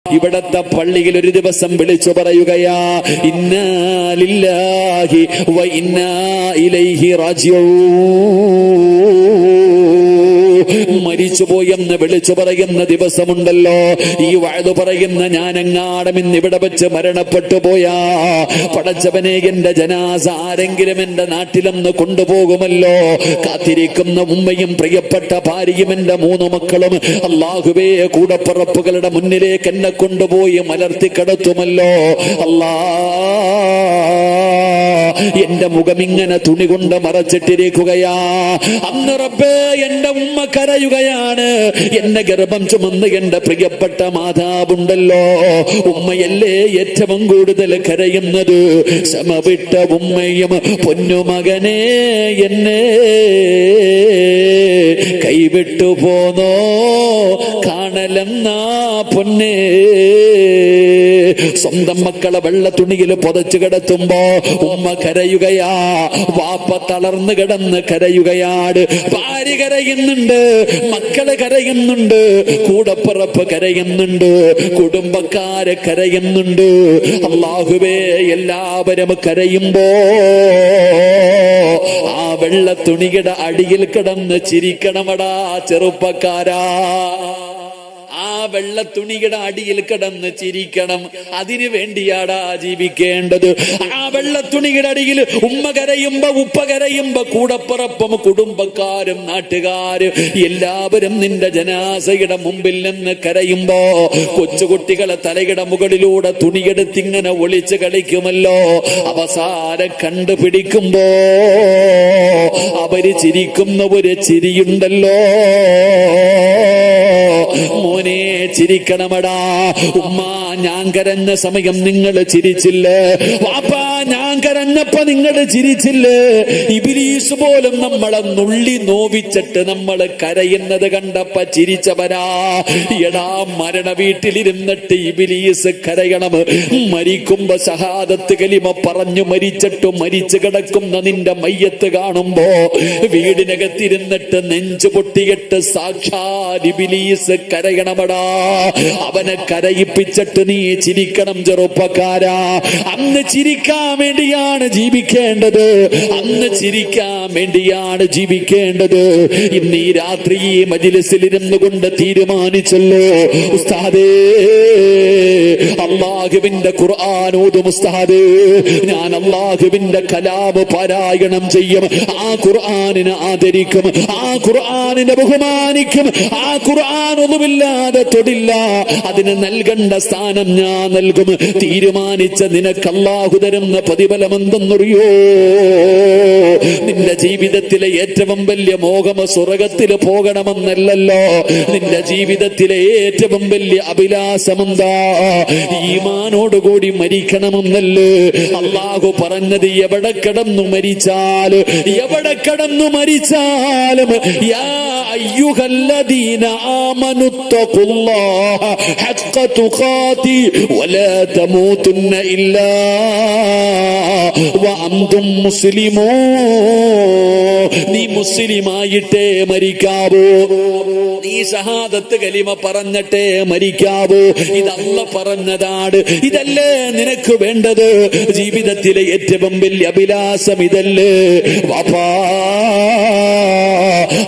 ഇവിടത്തെ പള്ളിയിൽ ഒരു ദിവസം വിളിച്ചു പറയുകയാ, ഇന്നാ ലില്ലാഹി വ ഇന്നാ ഇലൈഹി റാജിഊൻ. മരിച്ചുപോയെന്ന് വിളിച്ചു പറയുന്ന ദിവസമുണ്ടല്ലോ. ഈ വഅദ് പറയുന്ന ഞാനെങ്ങാടും ഇന്ന് ഇവിടെ വെച്ച് മരണപ്പെട്ടു പോയാ, പടച്ചവനെ എന്റെ ജനാസ ആരെങ്കിലും എന്റെ നാട്ടിലെന്ന് കൊണ്ടുപോകുമല്ലോ. കാത്തിരിക്കുന്ന ഉമ്മയും പ്രിയപ്പെട്ട ഭാര്യയും എന്റെ 3 മക്കളും അല്ലാഹുവേ കൂടപ്പറപ്പുകളുടെ മുന്നിലേക്ക് എന്നെ കൊണ്ടുപോയി മലർത്തി കിടത്തുമല്ലോ. അല്ലാ, എന്റെ മുഖം ഇങ്ങനെ തുണി കൊണ്ട് മറച്ചിട്ടിരിക്കുകയാ. അന്ന് റബ്ബേ എന്റെ ഉമ്മ കരയുകയാണ്. എന്നെ ഗർഭം ചുമന്ന് എന്റെ പ്രിയപ്പെട്ട മാതാവുണ്ടല്ലോ, ഉമ്മയല്ലേ ഏറ്റവും കൂടുതൽ കരയുന്നത്. സമവിട്ട ഉമ്മയും പൊന്നുമകനെ എന്നെ കൈവിട്ടു പോന്നോ കാണലെന്നാ പൊന്നേ. സ്വന്തം മക്കളെ വെള്ള തുണിയിൽ പുതച്ചു കിടത്തുമ്പോ ഉമ്മ കരയുകയാ, വാപ്പ തളർന്നു കിടന്ന് കരയുകയാണ്. ഭാര്യ കരയുന്നുണ്ട്, മക്കള് കരയുന്നുണ്ട്, കൂടപ്പിറപ്പ് കരയുന്നുണ്ട്, കുടുംബക്കാര് കരയുന്നുണ്ട്. അല്ലാഹുവേ, എല്ലാവരും കരയുമ്പോ ആ വെള്ള തുണിയുടെ അടിയിൽ കിടന്ന് ചിരിക്കണമടാ ചെറുപ്പക്കാരാ. ആ വെള്ള തുണിയുടെ അടിയിൽ കിടന്ന് ചിരിക്കണം. അതിനു വേണ്ടിയാടാ ജീവിക്കേണ്ടത്. ആ വെള്ള തുണിയുടെ അടിയിൽ ഉമ്മ കരയുമ്പോ, ഉപ്പ കരയുമ്പോ, കൂടപ്പിറപ്പും കുടുംബക്കാരും നാട്ടുകാരും എല്ലാവരും നിന്റെ ജനാസയുടെ മുമ്പിൽ നിന്ന് കരയുമ്പോ കൊച്ചുകുട്ടികളെ തലയുടെ മുകളിലൂടെ തുണിയെടുത്തിങ്ങനെ ഒളിച്ച് കളിക്കുമല്ലോ. അവസാനം കണ്ടുപിടിക്കുമ്പോ അവര് ചിരിക്കുന്ന ഒരു ചിരിയുണ്ടല്ലോ. മോനെ ചിരിക്കണമടാ. ഉമ്മ ഞാൻ കരഞ്ഞ സമയം നിങ്ങൾ ചിരിച്ചില്ലേ? വാപ്പാ ഞാൻ കരഞ്ഞപ്പോ നിങ്ങൾ ചിരിച്ചില്ലേ? ഇബ്ലീസ് പോലും നമ്മളെ നുള്ളി നോവിച്ചിട്ട് നമ്മൾ കരയുന്നത് കണ്ടപ്പോ ചിരിച്ചവരാ. എടാ, മരണ വീട്ടിലിരുന്നിട്ട് ഇബ്ലീസ് കരയണം. മരിക്കുമ്പോ ഷഹാദത്ത് കലിമ പറഞ്ഞു മരിച്ചിട്ട് മരിച്ചു കിടക്കുന്ന നിന്റെ മയ്യത്ത് കാണുമ്പോ വീടിനകത്തിരുന്നിട്ട് നെഞ്ചു പൊട്ടിയിട്ട് സാക്ഷാൽ ഇബ്ലീസ് കരയണമടാ. അവനെ കരയിപ്പിച്ചിട്ട് നീ ചിരിക്കണം ചെറുപ്പക്കാരാ. അന്ന് ചിരിക്കാൻ വേണ്ടിയാണ് ജീവിക്കേണ്ടത്. അന്ന് ചിരിക്കാൻ വേണ്ടിയാണ് ജീവിക്കേണ്ടത്. ഇന്ന് ഈ രാത്രി ഈ മജ്‌ലിസിൽ ഇരുന്നു കൊണ്ട് തീരുമാനിച്ചല്ലോ, ഉസ്താദേ അല്ലാഹുവിന്റെ ഖുർആൻ ഓതും ഉസ്താദേ, ഞാൻ അല്ലാഹുവിന്റെ കലാമ് പാരായണം ചെയ്യും, ആ ഖുർആനിനെ ആദരിക്കും, ആ ഖുർആനിനെ ബഹുമാനിക്കും, ആ ഖുർആൻ ഒന്നുമില്ലാതെ തൊടില്ല, അതിന് നൽകേണ്ട സ്ഥാനം ഞാൻ നൽകും. തീരുമാനിച്ച നിനക്ക് അല്ലാഹു തരുന്ന പ്രതിഫലം എന്തെന്നറിയോ? നിന്റെ ജീവിതത്തിലെ ഏറ്റവും വലിയ മോഹം സ്വർഗത്തിൽ പോകണമെന്നല്ലോ. നിന്റെ ജീവിതത്തിലെ ഏറ്റവും വലിയ അഭിലാഷമെന്താ? ഈമാനോടുകൂടി മരിക്കണമെന്നല്ലേ അല്ലാഹു പറഞ്ഞത്. എവിടെ കിടന്നു മരിച്ചാലും യാ അയ്യുഹല്ലദീന ആമനുത്തഖുല്ലാഹ ഹഖ്ക തുഖാതി വലാ തമൂതുന്ന ഇല്ലാ വഅൻതും മുസ്ലിമൂൻ. നീ മുസ്ലിമായിട്ടേ മരിക്കാവൂ, നീ ഷഹാദത്ത് കലിമ പറഞ്ഞിട്ടേ മരിക്കാവൂ. ഇതല്ല പറഞ്ഞതാണ്. ഇതല്ലേ നിനക്ക് വേണ്ടത്? ജീവിതത്തിലെ ഏറ്റവും വലിയ അഭിലാഷം ഇതല്ലേ വാപ്പാ?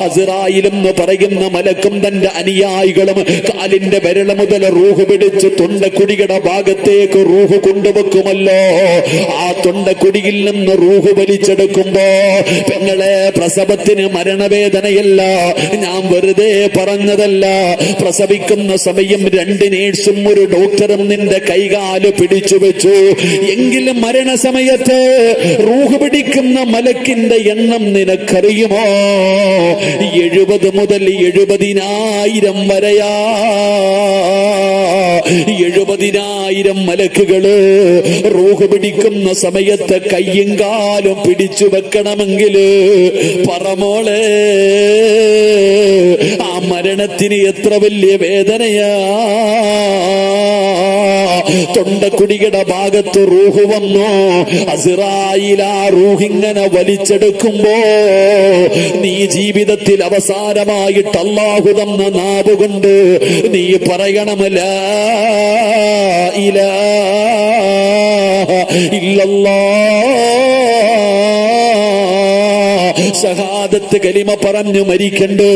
അസ്റായിലെന്ന് പറയുന്ന മലക്കും തന്റെ അനുയായികളും കാലിന്റെ വിരൽ മുതൽ റൂഹ് പിടിച്ച് തൊണ്ടക്കുടിയുടെ ഭാഗത്തേക്ക് റൂഹ് കൊണ്ടുവെക്കുമല്ലോ. ആ തൊണ്ടക്കുടിയിൽ നിന്ന് റൂഹ് വലിച്ചെടുക്കുമ്പോ പെങ്ങളെ, പ്രസവത്തിന് മരണവേദനയല്ല, ഞാൻ വെറുതെ പറഞ്ഞതല്ല. പ്രസവിക്കുന്ന സമയം 2 നേഴ്സും 1 ഡോക്ടറും നിന്റെ കൈകാല് പിടിച്ചു വെച്ചു. എങ്കിലും മരണസമയത്ത് റൂഹ് പിടിക്കുന്ന മലക്കിന്റെ എണ്ണം നിനക്കറിയുമോ? 70 മുതൽ 70,000 വരെയാ. 70,000 മലക്കുകള് റൂഹ് പിടിക്കുന്ന സമയത്ത് കയ്യും കാലും പിടിച്ചു വെക്കണമെങ്കിൽ പറമോളെ, ആ മരണത്തിന് എത്ര വലിയ വേദനയാ. തൊണ്ടക്കുടിയുടെ ഭാഗത്ത് റൂഹ് വന്നു. അസ്റായീൽ ആ റൂഹിങ്ങനെ വലിച്ചെടുക്കുമ്പോ നീ ജീവിതത്തിൽ അവസാനമായിട്ട് അല്ലാഹു തന്ന നാവ് കൊണ്ട് നീ പറയണം ലാ ഇലാഹ ഇല്ലല്ലാഹ്, ഷഹാദത്ത് കലിമ പറഞ്ഞു മരിക്കണ്ട്.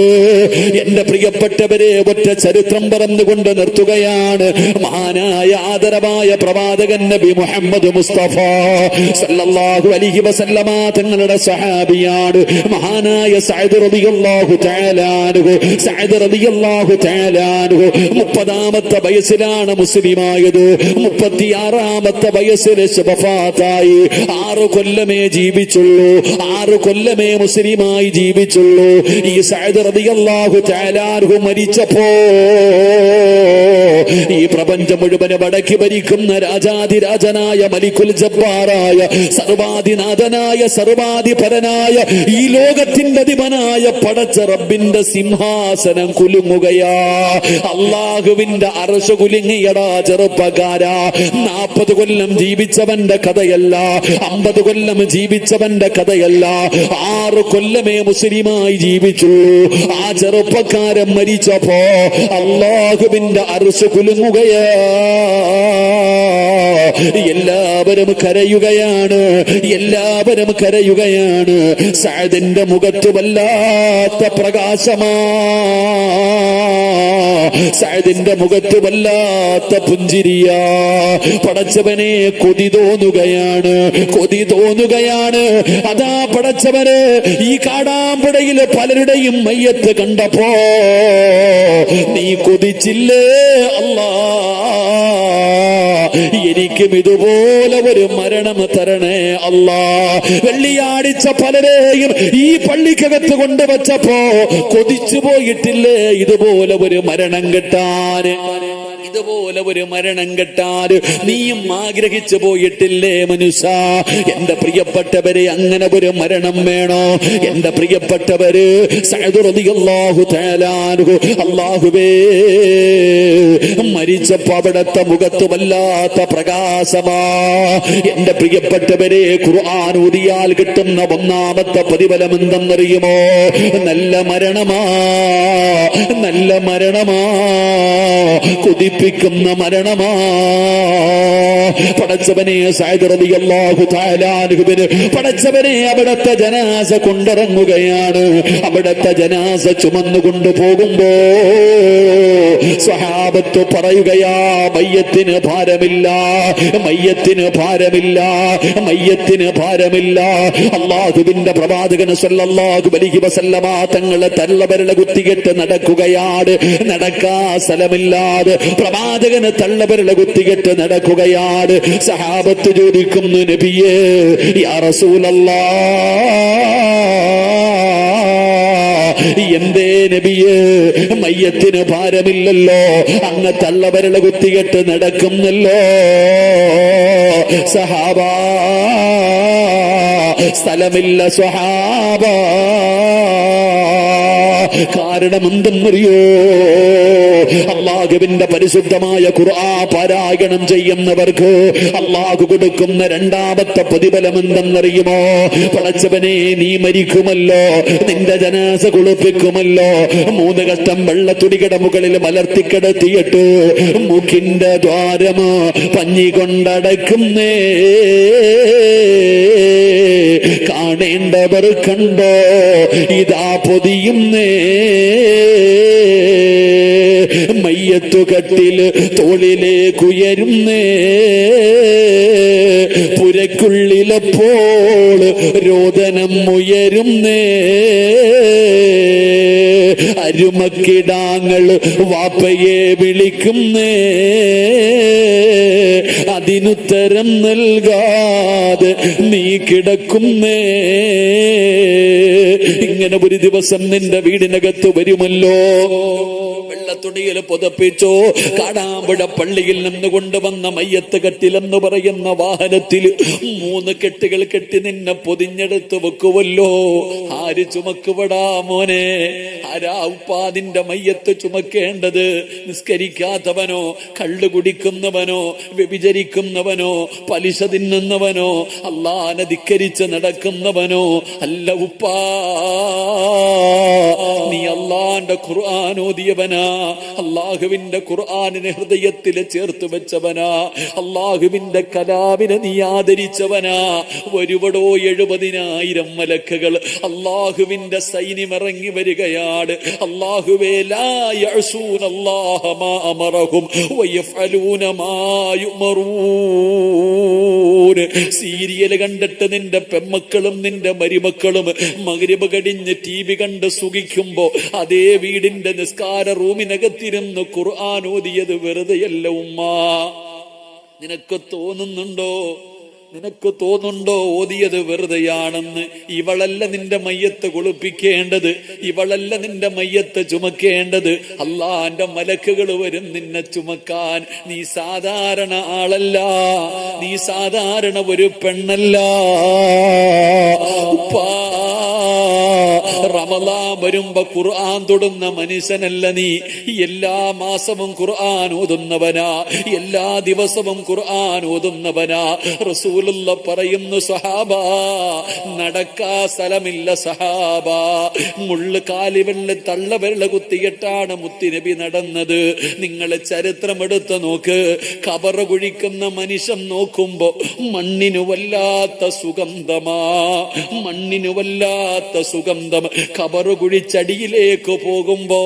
എന്റെ പ്രിയപ്പെട്ടവരെ, ഒറ്റ ചരിത്രം പറഞ്ഞുകൊണ്ട് നിർത്തുകയാണ്. മഹാനായ ആദരവായ പ്രവാചകൻ നബി മുഹമ്മദ് മുസ്തഫ സല്ലല്ലാഹു അലൈഹി വസല്ലമ തങ്ങളുടെ സഹാബിയാണ് മഹാനായ സഅദ് റളിയല്ലാഹു തആല അൻഹു. സഅദ് റളിയല്ലാഹു തആല അൻഹു 30ാമത്തെ വയസ്സിലാണ് മുസ്ലിമായത്. 36ാമത്തെ വയസ്സിൽ വഫാത്തായി. 6 കൊല്ലമേ ജീവിച്ചുള്ളൂ. 6 കൊല്ലമേ മുസ്ലിമായി ജീവിച്ചുള്ളൂ. ഈ സഅദ് റളിയല്ലാഹു തആല അൻഹു മരിച്ചപ്പോ ഈ പ്രപഞ്ചം മുഴുവനും അടക്കി ഭരിക്കുന്ന രാജാധിരാജനായ മലിക്കുൽ ജബ്ബാറായ സർവാധിനാഥനായ സർവാധിപരനായ ഈ ലോകത്തിന്റെ അധിപനായ പടച്ച റബ്ബിന്റെ സിംഹാസനം കുലുങ്ങുകയാ. അല്ലാഹുവിന്റെ അർശ് കുലുങ്ങിയടാ ചെറുപ്പക്കാരാ. 40 കൊല്ലം ജീവിച്ചവന്റെ കഥയല്ല, 50 കൊല്ലം ജീവിച്ചവന്റെ കഥയല്ല. 6 കൊല്ലമേ മുസ്ലിമായി ജീവിച്ചുള്ളൂ. ആ ചെറുപ്പക്കാരൻ മരിച്ചപ്പോ അല്ലാഹുവിന്റെ അർശ് കുലുങ്ങുകയാ. എല്ലാവരും കരയുകയാണ്, എല്ലാവരും കരയുകയാണ്. സഅദിന്റെ മുഖത്ത് വല്ലാത്ത പ്രകാശമാ, സഅദിന്റെ മുഖത്ത് വല്ലാത്ത പുഞ്ചിരിയാ. പടച്ചവനെ കൊതി തോന്നുകയാണ്, കൊതി തോന്നുകയാണ്. അതാ പടച്ചവന് ഈ കാടാമ്പുഴയില് പലരുടെയും മയ്യത്ത് കണ്ടപ്പോ നീ കൊതിച്ചില്ലേ അല്ലാ, എനിക്കും ഇതുപോലെ ഒരു മരണം തരണേ അല്ലാ. വെള്ളിയാഴ്ച പലരെയും ഈ പള്ളിക്കകത്ത് കൊണ്ടുവച്ചപ്പോ കൊതിച്ചു പോയിട്ടില്ലേ ഇതുപോലെ ഒരു മരണം കിട്ടാൻ, ഇതുപോലെ ഒരു മരണം കിട്ടാൻ നീയും ആഗ്രഹിച്ചു പോയിട്ടില്ലേ മനുഷ്യ? എന്റെ പ്രിയപ്പെട്ടവരെ, അങ്ങനെ ഒരു മരണം വേണോ? എന്റെ പ്രിയപ്പെട്ടവര്, സഅദ് റളിയല്ലാഹു തആല അൻഹു അല്ലാഹുവേ മരിച്ചപ്പോ അവിടത്തെ മുഖത്ത് വല്ലാത്ത പ്രകാശമാ. എന്റെ പ്രിയപ്പെട്ടവരെ, ഖുർആൻ ഓതിയാൽ കിട്ടുന്ന 1ാമത്തെ പ്രതിഫലം എന്തെന്നറിയുമോ? നല്ല മരണമാ, നല്ല മരണമാ, കൊതിപ്പിക്കുന്ന മരണമാ. പടച്ചവനെ, സഅദ് റളിയല്ലാഹു തആല അൻഹുവിന് പടച്ചവനെ അവിടത്തെ ജനാസ കൊണ്ടിറങ്ങുകയാണ്. അവിടത്തെ ജനാസ ചുമന്നുകൊണ്ട് പോകുമ്പോ സ്വഹാബത്ത് പറയുകയാ, മയ്യത്തിന് ഭാരമില്ല, മയ്യത്തിന് ഭാരമില്ല, മയ്യത്തിന് ഭാരമില്ല. അല്ലാഹുവിന്റെ പ്രവാചകൻ സല്ലല്ലാഹു അലൈഹി വസല്ലമ തങ്ങളെ തള്ളവിരൽ കുത്തിയിട്ട് നടക്കുകയാണ്. നടക്കാ സ്ഥലമില്ലാതെ പ്രവാചകന് തള്ളവിരൽ കുത്തിയിട്ട് നടക്കുകയാണ്. സഹാബത്ത് ചോദിക്കുന്നു, നബിയേ യാ റസൂലല്ലാഹ്, എന്തേ നബിയേ മയ്യത്തിന് ഭാരമില്ലല്ലോ, അങ്ങ് തള്ളവിരൽ കുത്തിയിട്ട് നടക്കുന്നല്ലോ? സഹാബാ, സ്ഥലമില്ല സ്വഹാബ. കാരണം എന്തെന്നറിയോ? അല്ലാഹുവിന്റെ പരിശുദ്ധമായ ഖുർആൻ പാരായണം ചെയ്യുന്നവർക്ക് അല്ലാഹു കൊടുക്കുന്ന 2ാമത്തെ പ്രതിഫലം എന്തെന്നറിയുമോ? പടച്ചവനെ, നീ മരിക്കുമല്ലോ, നിന്റെ ജനാസ കുളിപ്പിക്കുമല്ലോ, 3 കഷ്ടം വെള്ളത്തുടിയുടെ മുകളിൽ മലർത്തിക്കിടത്തിയിട്ട് മൂക്കിന്റെ ദ്വാരം പഞ്ഞി കൊണ്ടടക്കുന്നേ. കാണേണ്ടവർ കണ്ടോ, ഇതാ പൊതിയുന്നേ. മയ്യത്തുകട്ടിൽ തോളിലേക്കുയരുന്നേ. പുരക്കുള്ളിലപ്പോൾ രോദനം ഉയരുന്നേ. അരുമക്കിടാങ്ങൾ വാപ്പയെ വിളിക്കുന്നേ. അതിനുത്തരം നൽകാതെ നീ കിടക്കുന്നേ. ഇങ്ങനെ ഒരു ദിവസം നിന്റെ വീടിനകത്ത് വരുമല്ലോ. വെള്ളത്തുണിയിൽ പുതപ്പിച്ചോ. കാടാമ്പുഴ പള്ളിയിൽ നിന്ന് കൊണ്ടുവന്ന മയ്യത്ത് കെട്ടിലെന്ന് പറയുന്ന വാഹനത്തിൽ 3 കെട്ടുകൾ കെട്ടി നിന്നെ പൊതിഞ്ഞെടുത്ത് വെക്കുവല്ലോ. ആര് ചുമക്കുവടാ മോനെ? ആരാ ഉപ്പാദിന്റെ മയ്യത്ത് ചുമക്കേണ്ടത്? നിസ്കരിക്കാത്തവനോ, കള്ളു കുടിക്കുന്നവനോ, വ്യഭിചരിക്കുന്നവനോ, പലിശ തിന്നുന്നവനോ, അല്ലാഹനെ ധിക്കരിച്ച് നടക്കുന്നവനോ അല്ല ഉപ്പാ. നീ അല്ലാഹന്റെ ഖുർആൻ ഓതിയവനാ, അല്ലാഹുവിന്റെ ഖുർആനിനെ ഹൃദയത്തിൽ ചേർത്ത് വെച്ചവനാ, അല്ലാഹുവിന്റെ കലാമിനെ നീ ആദരിച്ചവനാ. ഒരുവടോ 70,000 മലക്കുകൾ അല്ലാഹുവിന്റെ സൈന്യം ഇറങ്ങി വരികയാണ്. അല്ലാഹുവേ ലാ യഅസൂനല്ലാഹ മാ അമറഹും വയഫഅലൂന മാ യുമറൂൻ. സീരിയൽ കണ്ടിട്ട് നിന്റെ പെമ്മക്കളും നിന്റെ മരുമക്കളും മഗ്രിബ് കഴിഞ്ഞ് TV കണ്ട് സുഖിക്കുമ്പോ അതേ വീടിന്റെ നിസ്കാര റൂമിനകത്തിരുന്ന് ഖുർആൻ ഓതിയത് വെറുതെയല്ല ഉമ്മ. നിനക്ക് തോന്നുന്നുണ്ടോ ഓതിയത് വെറുതെയാണെന്ന്? ഇവളല്ല നിന്റെ മയ്യത്ത് കുളിപ്പിക്കേണ്ടത്, ഇവളല്ല നിന്റെ മയ്യത്ത് ചുമക്കേണ്ടത്. അല്ലാഹുവിന്റെ മലക്കുകൾ വരും നിന്നെ ചുമക്കാൻ. നീ സാധാരണ ആളല്ല, നീ സാധാരണ ഒരു പെണ്ണല്ല ഉപ്പാ. റമളാൻ വരുമ്പോ ഖുർആൻ തൊടുന്ന മനുഷ്യനല്ല നീ. എല്ലാ മാസവും ഖുർആൻ ഓതുന്നവനാ, എല്ലാ ദിവസവും ഖുർആൻ ഓതുന്നവനാ. റസൂലുള്ള പറയുന്നു, സഹാബാ നടക്കാ സ്ഥലമില്ല സഹാബാ. മുള്ളു കാലിവെള്ള തള്ളവെള്ള കുത്തിയിട്ടാണ് മുത്തുനബി നടന്നത്. നിങ്ങളെ ചരിത്രം എടുത്ത് നോക്ക്. ഖബർ കുഴിക്കുന്ന മനുഷ്യൻ നോക്കുമ്പോ മണ്ണിനു വല്ലാത്ത സുഗന്ധമാ, മണ്ണിനു വല്ലാത്ത സുഗന്ധം. ഖബർ കുഴിച്ചടിയിലേക്ക് പോകുമ്പോ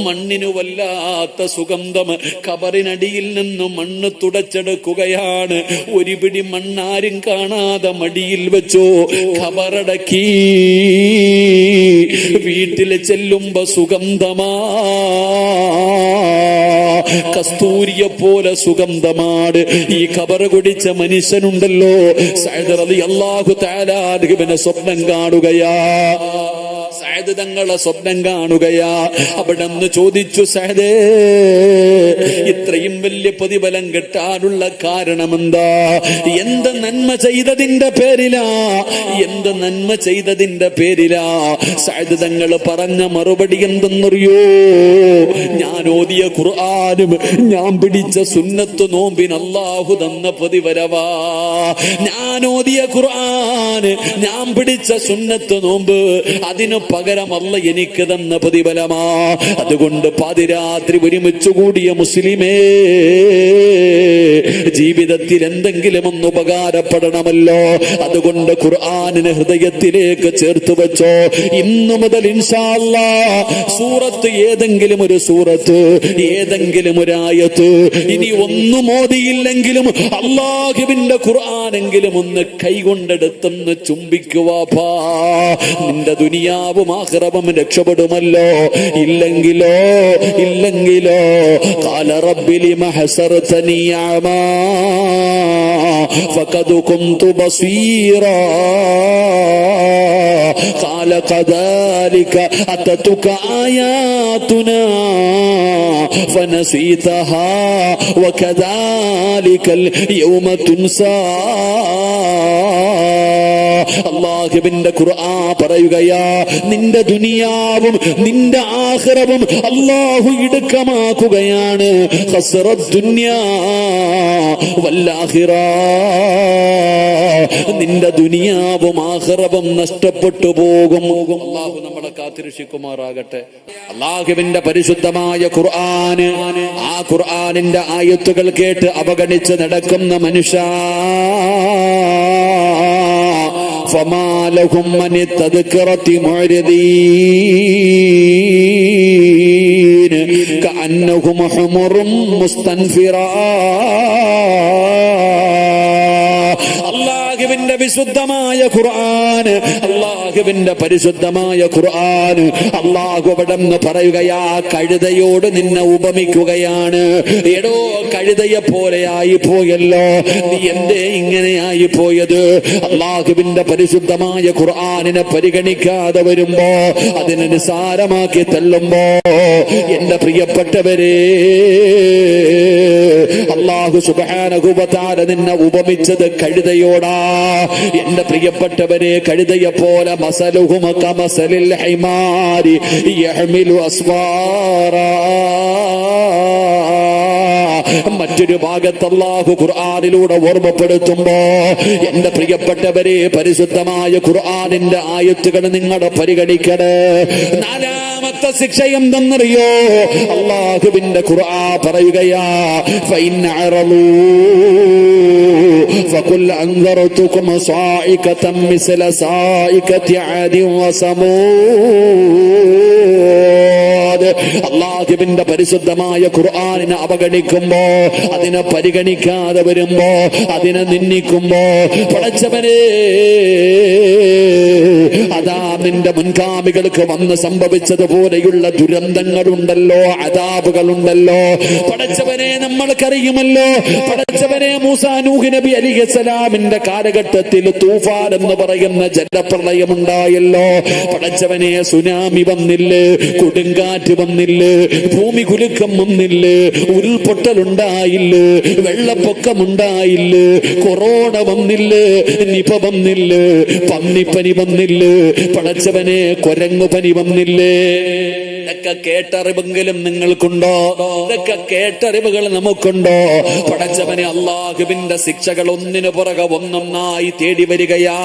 മണ്ണിനു വല്ലാത്ത സുഗന്ധം. ഖബറിനടിയിൽ നിന്ന് മണ്ണ് തുടച്ചെടുക്കുകയാണ്. ഒരു പിടി മണ്ണാരും കാണാതെ മടിയിൽ വെച്ചോ. ഖബറടക്കി വീട്ടിൽ ചെല്ലുമ്പോ സുഗന്ധമാ, കസ്തൂരിയെ പോലെ സുഗന്ധമാണ്. ഈ ഖബർ കുടിച്ച മനുഷ്യനുണ്ടല്ലോ, സഅദ് റളിയല്ലാഹു തആല അൻഹുവിനെ സ്വപ്നം കാണുകയാ. സഅദ് തങ്ങളെ സ്വപ്നം കാണുകയാ. അവിടെ നിന്ന് ചോദിച്ചു, സഅദേ ഇത്രയും വലിയ പ്രതിഫലം കിട്ടാനുള്ള കാരണമെന്താ? എന്ത് നന്മ ചെയ്തതിന്റെ പേരിലാ? എന്ത് നന്മ ചെയ്തതിന്റെ പേരിലാ? സഅദ് തങ്ങൾ പറഞ്ഞ മറുപടി എന്തെന്നറിയോ? ഞാൻ ഓതിയ ഖുർആനും ഞാൻ പിടിച്ച സുന്നത്ത് നോമ്പിന് അല്ലാഹു തന്ന പ്രതിഫലവാ. ഞാൻ ഓതിയ ഖുർആൻ, ഞാൻ പിടിച്ച സുന്നത്ത് നോമ്പ്, അതിന് പകരം അല്ലാഹു എനിക്ക് തന്ന പ്രതിഫലമാ. അതുകൊണ്ട് പാതിരാത്രി ഒരുമിച്ച് കൂടിയ മുസ്ലിമേ, ജീവിതത്തിൽ എന്തെങ്കിലും ഒന്ന് ഉപകാരപ്പെടണമല്ലോ. അതുകൊണ്ട് ഖുർആനിനെ ഹൃദയത്തിലേക്ക് ചേർത്ത് വെച്ചോ. ഇന്നു മുതൽ ഇൻഷാ അല്ലാഹ് സൂറത്ത്, ഏതെങ്കിലും ഒരു സൂറത്ത്, ഏതെങ്കിലും ഒരു ആയത്ത്, ഇനി ഒന്നും ഓതിയില്ലെങ്കിലും അല്ലാഹുവിന്റെ ഖുർആനെങ്കിലും ഒന്ന് കൈകൊണ്ടെടുത്തൊന്ന് ചുംബിക്കുവാ. നിന്റെ ദുനിയാവും ആഖിറവും രക്ഷപ്പെടുമല്ലോ. ഇല്ലെങ്കിലോ ഖാല റബ്ബി ലിമ ഹസർതനി അമാ ഫഖദ് കുന്തു ബസീറാ ഖാല കദാലിക അതതുക ആയാതുനാ ഫനസീതഹാ വകദാലികൽ യൗമ തുൻസാ. അല്ലാഹുവിന്റെ ഖുർആൻ പറയുകയാ, നിന്റെ ദുനിയാവും നിന്റെ ആഖിറവും അല്ലാഹു ഇടുക്കമാക്കുകയാണ്. ഖസ്റത് ദുനിയാ വൽ ആഖിറ. നിന്റെ ദുനിയാവും ആഖിറവും നഷ്ടപ്പെട്ടു പോകും. അല്ലാഹു നമ്മളെ കാത്തിരക്ഷിക്കുമാറാകട്ടെ. അല്ലാഹുവിന്റെ പരിശുദ്ധമായ ഖുർആൻ, ആ ഖുർആനിന്റെ ആയത്തുകൾ കേട്ട് അവഗണിച്ച് നടക്കുന്ന മനുഷ്യ, فما لهم من التذكرة معرضين كأنهم حمر مستنفرة. അല്ലാഹുവിന്റെ വിശുദ്ധമായ ഖുർആൻ അള്ളാഹുവിന്റെ പരിശുദ്ധമായ ഖുർആൻ. അള്ളാഹു അവിടെന്ന് പറയുകയാ, കഴുതയോട് നിന്നെ ഉപമിക്കുകയാണ്. എടോ, കഴുതയെ പോലെ ആയി പോയല്ലോ, നീ എന്തേ ഇങ്ങനെയായി പോയത്? അള്ളാഹുവിന്റെ പരിശുദ്ധമായ ഖുർആനിനെ പരിഗണിക്കാതെ വരുമ്പോ, അതിനെ നിസാരമാക്കി തള്ളുമ്പോ, എന്റെ പ്രിയപ്പെട്ടവരെ, അല്ലാഹു സുബ്ഹാനഹു വ തആല നിന്നെ ഉപമിച്ചത് കഴുതയോടാ. എന്റെ പ്രിയപ്പെട്ടവരെ, കഴുതയെ പോലെ മസലുഹും കമസലിൽ ഹിമാരി യഹ്മിലു അസ്വാറാ. മറ്റൊരു ഭാഗത്ത് അല്ലാഹു ഖുർആനിലൂടെ ഓർമ്മപ്പെടുത്തുമ്പോ, എന്റെ പ്രിയപ്പെട്ടവരെ, പരിശുദ്ധമായ ഖുർആനിന്റെ ആയത്തുകൾ നിങ്ങളുടെ പരിഗണിക്കണേ. നാലാമത്തെ ശിക്ഷ എന്തെന്നറിയോ? അല്ലാഹുവിന്റെ ഖുർആൻ പറയുകയാ, ഫഇൻ അറളൂ ഫഖുൽ അൻദർതുകും സായികതൻ മിസ്ല സായികതി ആദി വസമൂദ്. അല്ലാഹുവിന്റെ പരിശുദ്ധമായ ഖുർആനിനെ അവഗണിക്കുമ്പോ, അതിനെ പരിഗണിക്കാതെ വരുമ്പോ, അതിനെ നിന്ദിക്കുമ്പോ, പടച്ചവനെ, അതാ നിന്റെ മുൻഗാമികൾക്ക് വന്ന് സംഭവിച്ചതുപോലെയുള്ള ദുരന്തങ്ങളുണ്ടല്ലോ, അദാബുകളുണ്ടല്ലോ. പടച്ചവനെ, നമ്മൾക്കറിയുമല്ലോ, പടച്ചവനെ, മൂസാ നൂഹ് നബി അലൈഹിസ്സലാമിന്റെ കാലഘട്ടത്തിൽ തൂഫാൻ എന്ന് പറയുന്ന ജലപ്രളയമുണ്ടായല്ലോ. പടച്ചവനെ, സുനാമി വന്നില്ലേ, കൊടുങ്കാറ്റ് വന്നില്ലേ, ഭൂമി കുലുക്കം വന്നില്ലേ, ഉരുൾപൊട്ടലുണ്ടായില്ലേ, വെള്ളപ്പൊക്കമുണ്ടായില്ലേ, കൊറോണ വന്നില്ലേ, നിപ വന്നില്ലേ, പന്നിപ്പനി വന്നില്ലേ, പടച്ചവനെ, കൊരങ്ങുപനി വന്നില്ലേ? ഇതൊക്കെ കേട്ടറിവെങ്കിലും നിങ്ങൾക്കുണ്ടോ? ഇതൊക്കെ കേട്ടറിവുകൾ നമുക്കുണ്ടോ? പടച്ചവനെ, അള്ളാഹുവിന്റെ ശിക്ഷകൾ ഒന്നിനു പുറകെ ഒന്നൊന്നായി തേടി വരികയാ.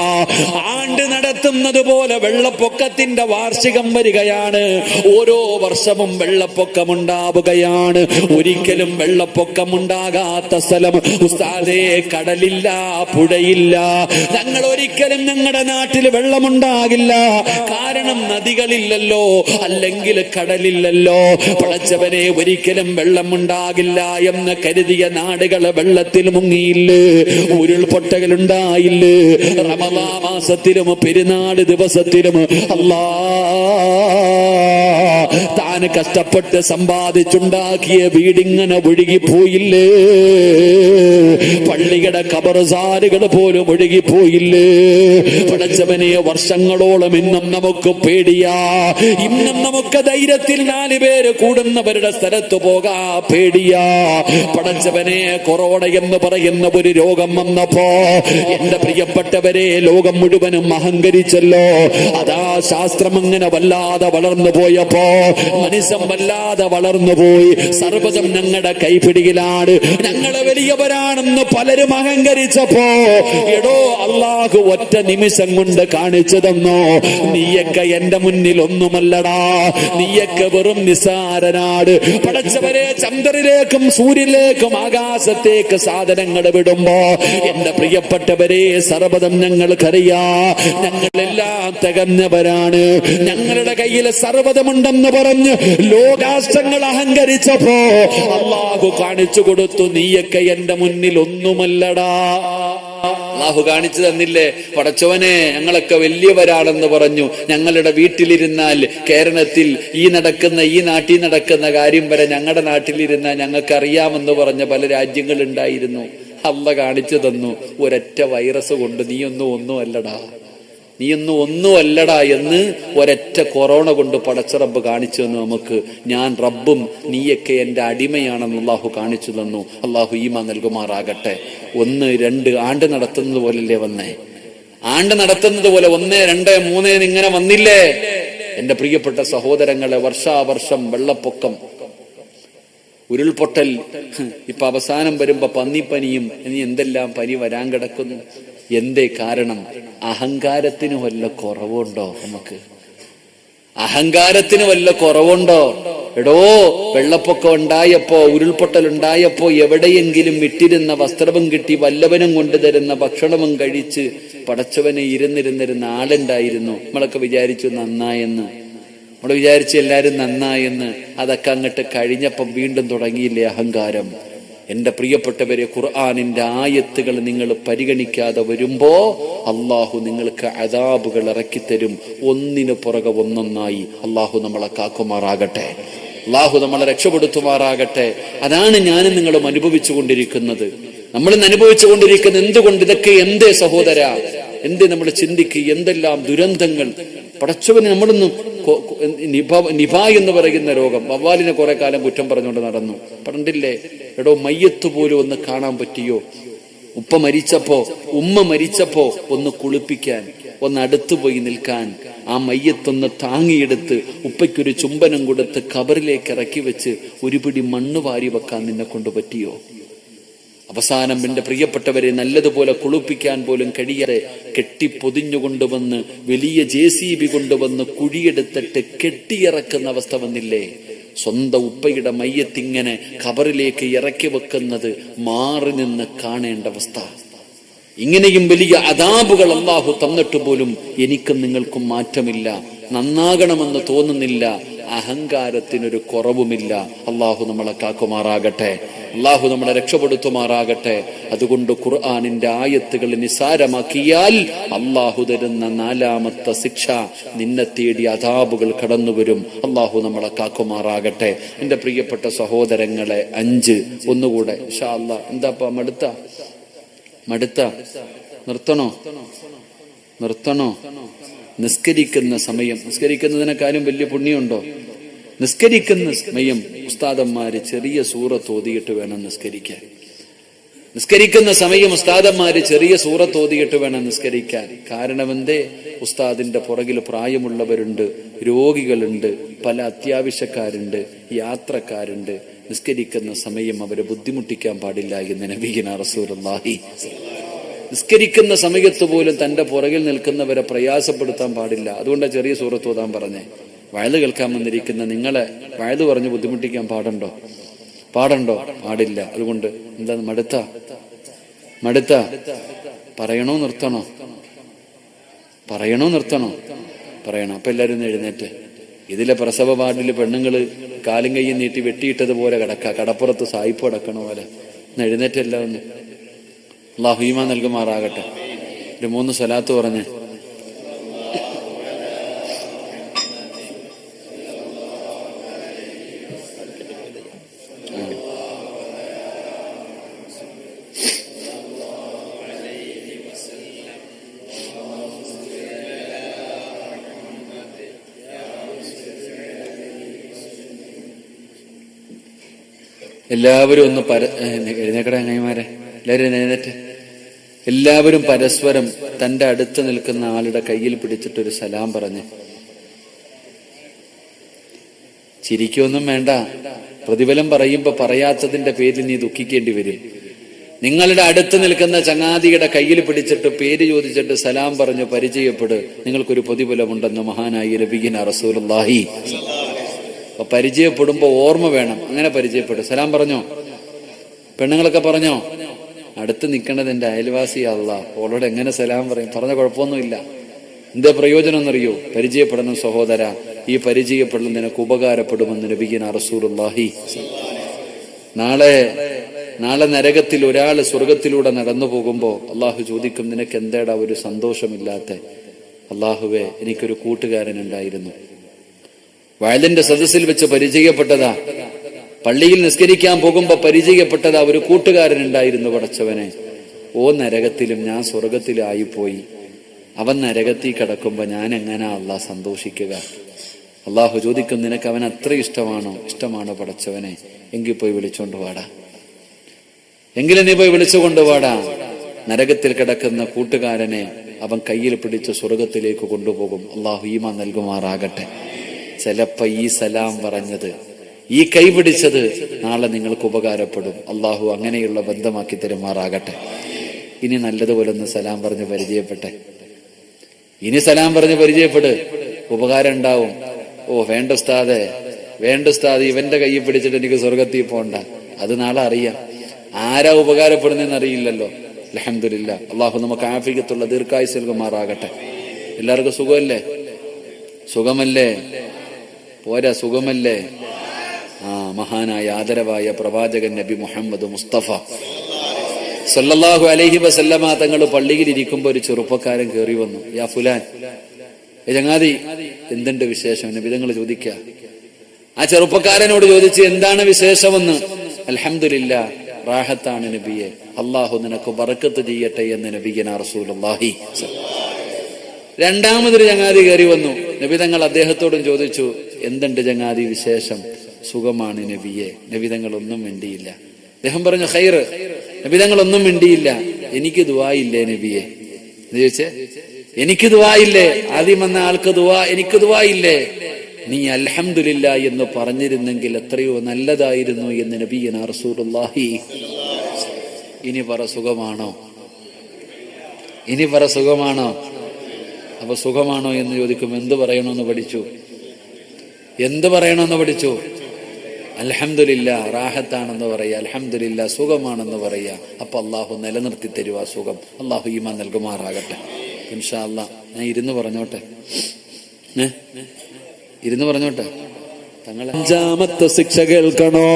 ആണ്ട് നടത്തുന്നത് പോലെ വെള്ളപ്പൊക്കത്തിന്റെ വാർഷികം വരികയാണ്. ഓരോ വർഷവും വെള്ളപ്പൊക്കമുണ്ടാവുകയാണ്. ഒരിക്കലും വെള്ളപ്പൊക്കമുണ്ടാകാത്ത സ്ഥലം ഉസ്താദേ കടലില്ല, പുഴയില്ല. ഞങ്ങൾ ഒരിക്കലും ഞങ്ങളുടെ നാട്ടിൽ വെള്ളമുണ്ടാകില്ല, കാരണം നദികളില്ലല്ലോ, അല്ലെങ്കിൽ കടലില്ലല്ലോ. പടച്ചവനെ, ഒരിക്കലും വെള്ളമുണ്ടാകില്ല എന്ന് കരുതിയ നാടുകൾ വെള്ളത്തിൽ മുങ്ങിയില്ലേ, ഉരുൾപൊട്ടലുണ്ടായില്ലേ? റമദാൻ മാസത്തിലും പെരുന്നാട് ദിവസത്തിലും അല്ലാ താൻ കഷ്ടപ്പെട്ട് സമ്പാദിച്ചുണ്ടാക്കിയ വീടിങ്ങനെ ഒഴുകിപ്പോയില്ലേ? പള്ളിയുടെ കബർസാലുകൾ പോലും ഒഴുകിപ്പോയില്ലേ? പടച്ചവനെ, വർഷങ്ങളോളം ഇന്നും നമുക്ക് പേടിയാ. ഇന്നും നമുക്ക് ധൈര്യത്തിൽ 4 പേര് കൂടുന്നവരുടെ സ്ഥലത്ത് പോകാ പേടിയാ. പടച്ചവനെ, കൊറോണ എന്ന് പറയുന്ന ഒരു രോഗം വന്നപ്പോ, എന്റെ പ്രിയപ്പെട്ടവരെ, ലോകം മുഴുവനും അഹങ്കരിച്ചല്ലോ. അതാ ശാസ്ത്രം അങ്ങനെ വല്ലാതെ വളർന്നു പോയപ്പോ, മനുഷ്യൻ വല്ലാതെ വളർന്നുപോയി. സർവ്വതും ഞങ്ങളുടെ കൈപ്പിടിയിലാണ്, ഞങ്ങളെ വലിയവരാണെന്ന് പലരും അഹങ്കരിച്ചപ്പോ, എടോ, അള്ളാഹു ഒറ്റ നിമിഷം കൊണ്ട് കാണിച്ചു തന്നോ, നീയൊക്കെ എന്റെ മുന്നിൽ ഒന്നുമല്ലടാ, നീയൊക്കെ വെറും നിസാരനാട്. പടച്ചവരെ, ചന്ദ്രനിലേക്കും സൂര്യനിലേക്കും ആകാശത്തേക്ക് സാധനങ്ങൾ വിടുമ്പോ, എന്റെ പ്രിയപ്പെട്ടവരെ, സർവ്വതും ഞങ്ങൾക്കറിയാ, ഞങ്ങളെല്ലാം തികഞ്ഞവരാണ്, ഞങ്ങളുടെ കയ്യിൽ സർവ്വതമുണ്ടെന്ന് പറഞ്ഞ് ലോകാഷ്ടങ്ങൾ അഹങ്കരിച്ചപ്പോ, അള്ളാഹു കാണിച്ചു കൊടുത്തു, നീയൊക്കെ എന്റെ മുന്നിൽ ഒന്നുമല്ലടാ. അള്ളാഹു കാണിച്ചു തന്നില്ലേ? പടച്ചവനെ, ഞങ്ങളൊക്കെ വലിയവരാണെന്ന് പറഞ്ഞു. ഞങ്ങളുടെ വീട്ടിലിരുന്നാൽ, കേരളത്തിൽ ഈ നാട്ടിൽ നടക്കുന്ന കാര്യം വരെ ഞങ്ങളുടെ നാട്ടിലിരുന്നാൽ ഞങ്ങൾക്ക് അറിയാമെന്ന് പറഞ്ഞ പല രാജ്യങ്ങളുണ്ടായിരുന്നു. അള്ളാഹു കാണിച്ചു തന്നു, ഒരൊറ്റ വൈറസ് കൊണ്ട് നീയൊന്നും ഒന്നുമല്ലടാ എന്ന് ഒരൊറ്റ കൊറോണ കൊണ്ട് പടച്ച റബ്ബ് കാണിച്ചു തന്നു നമുക്ക്. ഞാൻ റബ്ബും നീയൊക്കെ എന്റെ അടിമയാണെന്ന് അള്ളാഹു കാണിച്ചു തന്നു. അള്ളാഹു ഈമാൻ നൽകുമാറാകട്ടെ. 1, 2 ആണ്ട് നടത്തുന്നത് പോലല്ലേ വന്നേ? ആണ്ട് നടത്തുന്നത് പോലെ 1, 2, 3 ഇങ്ങനെ വന്നില്ലേ? എന്റെ പ്രിയപ്പെട്ട സഹോദരങ്ങളെ, വർഷാവർഷം വെള്ളപ്പൊക്കം, ഉരുൾപൊട്ടൽ, ഇപ്പൊ അവസാനം വരുമ്പോ പന്നിപ്പനിയും ഇനി എന്തെല്ലാം പനി വരാൻ കിടക്കുന്നു. എന്തേ കാരണം? അഹങ്കാരത്തിന് വല്ല കുറവുണ്ടോ? നമുക്ക് അഹങ്കാരത്തിന് വല്ല കുറവുണ്ടോ? എടോ, വെള്ളപ്പൊക്കം ഉണ്ടായപ്പോ, ഉരുൾപൊട്ടൽ ഉണ്ടായപ്പോ, എവിടെയെങ്കിലും ഇട്ടിരുന്ന വസ്ത്രവും കിട്ടി, വല്ലവനും കൊണ്ടുതരുന്ന ഭക്ഷണവും കഴിച്ച് പടച്ചവനെ ഇരുന്നിരുന്നിരുന്ന ആളുണ്ടായിരുന്നു. നമ്മളൊക്കെ വിചാരിച്ചു നന്നായെന്ന്, നമ്മൾ വിചാരിച്ചു എല്ലാരും നന്നായെന്ന്. അതൊക്കെ അങ്ങോട്ട് കഴിഞ്ഞപ്പം വീണ്ടും തുടങ്ങിയില്ലേ അഹങ്കാരം? എന്റെ പ്രിയപ്പെട്ടവരെ, ഖുർആനിന്റെ ആയത്തുകൾ നിങ്ങൾ പരിഗണിക്കാതെ വരുമ്പോ അള്ളാഹു നിങ്ങൾക്ക് അദാബുകൾ ഇറക്കിത്തരും, ഒന്നിനു പുറകെ ഒന്നൊന്നായി. അള്ളാഹു നമ്മളെ കാക്കുമാറാകട്ടെ, അള്ളാഹു നമ്മളെ രക്ഷപ്പെടുത്തുമാറാകട്ടെ. അതാണ് ഞാനും നിങ്ങളും അനുഭവിച്ചു കൊണ്ടിരിക്കുന്നത്. നമ്മളിന്ന് അനുഭവിച്ചു കൊണ്ടിരിക്കുന്നത് എന്തുകൊണ്ട്? ഇതൊക്കെ എന്തേ സഹോദര, എന്തേ നമ്മൾ ചിന്തിക്കുക? എന്തെല്ലാം ദുരന്തങ്ങൾ പടച്ചവന്. നമ്മളൊന്നും നിപ എന്ന് പറയുന്ന രോഗം, വവ്വാലിനെ കുറെ കാലം കുറ്റം പറഞ്ഞുകൊണ്ട് നടന്നു. പണ്ടില്ലേ എടോ, മയ്യത്ത് പോലും ഒന്ന് കാണാൻ പറ്റിയോ? ഉമ്മ മരിച്ചപ്പോ ഒന്ന് കുളിപ്പിക്കാൻ, ഒന്ന് അടുത്തു പോയി നിൽക്കാൻ, ആ മയ്യത്തൊന്ന് താങ്ങിയെടുത്ത് ഉപ്പയ്ക്കൊരു ചുംബനം കൊടുത്ത് കബറിലേക്ക് ഇറക്കി വെച്ച് ഒരു പിടി മണ്ണ് വാരി വെക്കാൻ നിന്നെ കൊണ്ട് പറ്റിയോ? അവസാനം എന്റെ പ്രിയപ്പെട്ടവരെ നല്ലതുപോലെ കുളിപ്പിക്കാൻ പോലും കഴിയാതെ കെട്ടിപ്പൊതിഞ്ഞുകൊണ്ടുവന്ന് വലിയ JCB കൊണ്ടുവന്ന് കുഴിയെടുത്തിട്ട് കെട്ടിയിറക്കുന്ന അവസ്ഥ വന്നില്ലേ? സ്വന്തം ഉപ്പയുടെ മയ്യത്തിങ്ങനെ ഖബറിലേക്ക് ഇറക്കി വെക്കുന്നത് മാറി നിന്ന് കാണേണ്ട അവസ്ഥ. ഇങ്ങനെയും വലിയ അദാബുകൾ അല്ലാഹു തന്നിട്ട് പോലും എനിക്കും നിങ്ങൾക്കും മാറ്റമില്ല, നന്നാകണമെന്ന് തോന്നുന്നില്ല, അഹങ്കാരത്തിനൊരു കുറവുമില്ല. അല്ലാഹു നമ്മളെ കാക്കുമാറാകട്ടെ, അല്ലാഹു നമ്മളെ രക്ഷപ്പെടുത്തുമാറാകട്ടെ. അതുകൊണ്ട് ഖുർആനിന്റെ ആയത്തുകൾ നിസാരമാക്കിയാൽ അല്ലാഹു തരുന്ന 4ാമത്തെ ശിക്ഷ, നിന്നെ തേടി അദാബുകൾ കടന്നു വരും. അല്ലാഹു നമ്മളെ കാക്കുമാറാകട്ടെ. എന്റെ പ്രിയപ്പെട്ട സഹോദരങ്ങളെ, 5 ഒന്നുകൂടെ ഇൻഷാ അല്ലാഹ്. എന്താപ്പാ മടുത്ത നിർത്തണോ? നിസ്കരിക്കുന്ന സമയം, നിസ്കരിക്കുന്നതിനെക്കാളും വലിയ പുണ്യമുണ്ടോ? നിസ്കരിക്കുന്ന സമയം ഉസ്താദന്മാര് ചെറിയ സൂറത്ത് ഓതിയിട്ട് വേണം നിസ്കരിക്കാൻ. നിസ്കരിക്കുന്ന സമയം ഉസ്താദന്മാര് ചെറിയ സൂറത്ത് ഓതിയിട്ട് വേണം നിസ്കരിക്കാൻ. കാരണം എന്തേ? ഉസ്താദിന്റെ പുറകിൽ പ്രായമുള്ളവരുണ്ട്, രോഗികളുണ്ട്, പല അത്യാവശ്യക്കാരുണ്ട്, യാത്രക്കാരുണ്ട്. നിസ്കരിക്കുന്ന സമയം അവരെ ബുദ്ധിമുട്ടിക്കാൻ പാടില്ല എന്ന് നബിയുനാ റസൂലുള്ളാഹി. നിസ്കരിക്കുന്ന സമയത്ത് പോലും തന്റെ പുറകിൽ നിൽക്കുന്നവരെ പ്രയാസപ്പെടുത്താൻ പാടില്ല. അതുകൊണ്ടാണ് ചെറിയ സൂറത്ത് ഓതാൻ പറഞ്ഞേ. വയല് കേൾക്കാൻ വന്നിരിക്കുന്ന നിങ്ങളെ വയല് പറഞ്ഞ് ബുദ്ധിമുട്ടിക്കാൻ പാടുണ്ടോ? പാടില്ല. അതുകൊണ്ട് എന്താ മടുത്ത പറയണോ നിർത്തണോ? പറയണം. അപ്പൊ എല്ലാരും എഴുന്നേറ്റ്. ഇതിലെ പ്രസവ വാർഡില് പെണ്ണുങ്ങള് കാലും കയ്യും നീട്ടി വെട്ടിയിട്ടതുപോലെ കടപ്പുറത്ത് സായിപ്പ് കിടക്കണ പോലെ എഴുന്നേറ്റല്ല ഒന്ന്. അല്ലാഹു ഈമാൻ നൽകുമാറാകട്ടെ. ഒരു 3 സ്വലാത്ത് പറഞ്ഞേ. എല്ലാവരും ഒന്ന് എഴുന്നേക്കട അങ്ങൈമാരെ, എല്ലാവരും എഴുന്നേറ്റ്. എല്ലാവരും പരസ്പരം തന്റെ അടുത്ത് നിൽക്കുന്ന ആളുടെ കയ്യിൽ പിടിച്ചിട്ടൊരു സലാം പറഞ്ഞ്. ചിരിക്കൊന്നും വേണ്ട. പ്രതിഫലം പറയുമ്പോ പറയാത്തതിന്റെ പേരിൽ നീ ദുഃഖിക്കേണ്ടി വരും. നിങ്ങളുടെ അടുത്ത് നിൽക്കുന്ന ചങ്ങാതിയുടെ കയ്യിൽ പിടിച്ചിട്ട് പേര് ചോദിച്ചിട്ട് സലാം പറഞ്ഞു പരിചയപ്പെട്. നിങ്ങൾക്കൊരു പ്രതിഫലമുണ്ടെന്ന് മഹാനായി നബിയുനാ റസൂലുള്ളാഹി. അപ്പൊ പരിചയപ്പെടുമ്പോ ഓർമ്മ വേണം. അങ്ങനെ പരിചയപ്പെടും. സലാം പറഞ്ഞോ? പെണ്ണുങ്ങളൊക്കെ പറഞ്ഞോ? അടുത്ത് നിൽക്കേണ്ടത് എന്റെ അയൽവാസി അല്ലാഹ്. ഓളോട് എങ്ങനെ സലാം പറയും? പറഞ്ഞ കുഴപ്പമൊന്നുമില്ല. എന്താ പ്രയോജനം എന്നറിയോ? പരിചയപ്പെടണം സഹോദര. ഈ പരിചയപ്പെടൽ നിനക്ക് ഉപകാരപ്പെടുമെന്ന് നബിയുനാ റസൂലുള്ളാഹി. നാളെ നരകത്തിൽ ഒരാൾ സ്വർഗത്തിലൂടെ നടന്നു പോകുമ്പോ അള്ളാഹു ചോദിക്കും, നിനക്ക് എന്താടാ ഒരു സന്തോഷമില്ലാത്ത? അള്ളാഹുവേ, എനിക്കൊരു കൂട്ടുകാരൻ ഉണ്ടായിരുന്നു, വയലിന്റെ സദസ്സിൽ വെച്ച് പരിചയപ്പെട്ടതാ, പള്ളിയിൽ നിസ്കരിക്കാൻ പോകുമ്പോ പരിചയപ്പെട്ടതാ, ഒരു കൂട്ടുകാരൻ ഉണ്ടായിരുന്നു. പടച്ചവനെ, ഓ നരകത്തിലും ഞാൻ സ്വർഗത്തിലായിപ്പോയി. അവൻ നരകത്തിൽ കിടക്കുമ്പോ ഞാൻ എങ്ങനാ അള്ളാഹ് സന്തോഷിക്കുക? അള്ളാഹു ചോദിക്കും, നിനക്ക് അവൻ അത്ര ഇഷ്ടമാണോ പടച്ചവനെ? എങ്കിൽ പോയി വിളിച്ചോണ്ട് വാടാ, എങ്കിലും നീ പോയി വിളിച്ചുകൊണ്ട് വാടാ. നരകത്തിൽ കിടക്കുന്ന കൂട്ടുകാരനെ അവൻ കയ്യിൽ പിടിച്ച് സ്വർഗത്തിലേക്ക് കൊണ്ടുപോകും. അള്ളാഹു ഈമാൻ നൽകുമാറാകട്ടെ. ചിലപ്പോ ഈ സലാം പറഞ്ഞത്, ഈ കൈ പിടിച്ചത് നാളെ നിങ്ങൾക്ക് ഉപകാരപ്പെടും. അള്ളാഹു അങ്ങനെയുള്ള ബന്ധമാക്കി തരുമാറാകട്ടെ. ഇനി നല്ലതുപോലെ ഒന്ന് സലാം പറഞ്ഞ് പരിചയപ്പെട്ടെ. ഇനി സലാം പറഞ്ഞ് പരിചയപ്പെട്, ഉപകാരം ഉണ്ടാവും. ഓ വേണ്ട ഉസ്താദേ, ഇവന്റെ കൈ പിടിച്ചിട്ട് എനിക്ക് സ്വർഗത്തിൽ പോണ്ട. അത് നാളെ അറിയാം. ആരാ ഉപകാരപ്പെടുന്നതെന്ന് അറിയില്ലല്ലോ. അൽഹംദുലില്ലാ. അള്ളാഹു നമുക്ക് ആഫിയത്തുള്ള ദീർഘായുസ്സ് നൽകുമാറാകട്ടെ. എല്ലാവർക്കും സുഖമല്ലേ? പോരാ, സുഖമല്ലേ? മഹാനായ ആദരവായ പ്രവാചകൻ നബി മുഹമ്മദ് മുസ്തഫ സല്ലല്ലാഹു അലൈഹി വസല്ലമ തങ്ങൾ പള്ളിയിൽ ഇരിക്കുമ്പോൾ ഒരു ചെറുപ്പക്കാരൻ കയറി വന്നു. യാ ഫുലാൻ, ചങ്ങാതി, എന്തുണ്ട് വിശേഷം? നബി തങ്ങൾ ചോദിക്കുക. ആ ചെറുപ്പക്കാരനോട് ചോദിച്ച് എന്താണ് വിശേഷമെന്ന്. അൽഹംദുലില്ലാ, റാഹത്താണ് നബിയെ, അള്ളാഹു നിനക്ക് ബറക്കത്ത് ചെയ്യട്ടെ എന്ന് നബിയനാ റസൂലുള്ളാഹി. രണ്ടാമതൊരു ചങ്ങാതി കയറി വന്നു. നബി തങ്ങൾ അദ്ദേഹത്തോടും ചോദിച്ചു, എന്തുണ്ട് ചങ്ങാതി വിശേഷം? സുഖമാണ് നബിയെ. നബി തങ്ങൾ ഒന്നും മിണ്ടിയില്ല. അദ്ദേഹം പറഞ്ഞു ഖൈറ്. നബി തങ്ങൾ ഒന്നും മിണ്ടിയില്ല. എനിക്ക് ദുആയില്ലേ നബിയെ എന്ന് ചോദിച്ചേ. എനിക്ക് ദുആയില്ലേ? ആദ്യം വന്ന ആൾക്ക് എനിക്ക് ദുആയില്ലേ? നീ അൽഹംദുലില്ലാ എന്ന് പറഞ്ഞിരുന്നെങ്കിൽ എത്രയോ നല്ലതായിരുന്നു എന്ന് നബിയനാ റസൂലുള്ളാഹി. ഇനി പറ സുഖമാണോ? ഇനി പറ സുഖമാണോ? അപ്പൊ സുഖമാണോ എന്ന് ചോദിക്കും. എന്ത് പറയണമെന്ന് പഠിച്ചു? എന്ത് പറയണമെന്ന് പഠിച്ചു? അൽഹംദുലില്ലാ, റാഹത്താണെന്ന് പറയാ. അൽഹംദുലില്ലാ, സുഖമാണെന്ന് പറയാ. അപ്പൊ അള്ളാഹു നിലനിർത്തി തരുവാ സുഖം. അള്ളാഹു ഈമാൻ നൽകുമാറാകട്ടെ. ഇൻഷാ അല്ലാഹ് ഞാൻ ഇരുന്ന് പറഞ്ഞോട്ടെ. ഇരുന്ന് പറഞ്ഞോട്ടെ. അഞ്ചാമത്തെ ശിക്ഷ കേൾക്കണോ?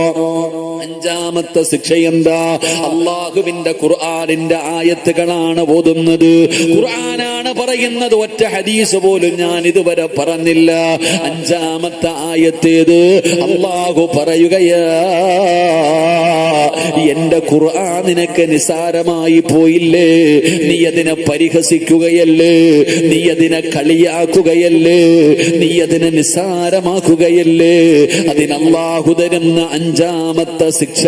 അഞ്ചാമത്തെ ശിക്ഷ എന്താ? അള്ളാഹുവിന്റെ ഖുർആനിന്റെ ആയത്തുകളാണ് ഓതുന്നത്, ഖുർആനാണ് പറയുന്നത്. ഒറ്റ ഹദീസ് പോലും ഞാൻ ഇതുവരെ പറഞ്ഞില്ല. അഞ്ചാമത്തെ ആയത്തേത്? അള്ളാഹു പറയുകയാ, എന്റെ ഖുർആൻ നിനക്ക് നിസാരമായി പോയില്ലേ? നീ അതിനെ പരിഹസിക്കുകയല്ലേ? നീ അതിനെ കളിയാക്കുകയല്ലേ? നീ അതിനെ നിസാരമാക്കുകയല്ലേ? അതിന് അല്ലാഹു തരുന്ന അഞ്ചാമത്തെ ശിക്ഷ,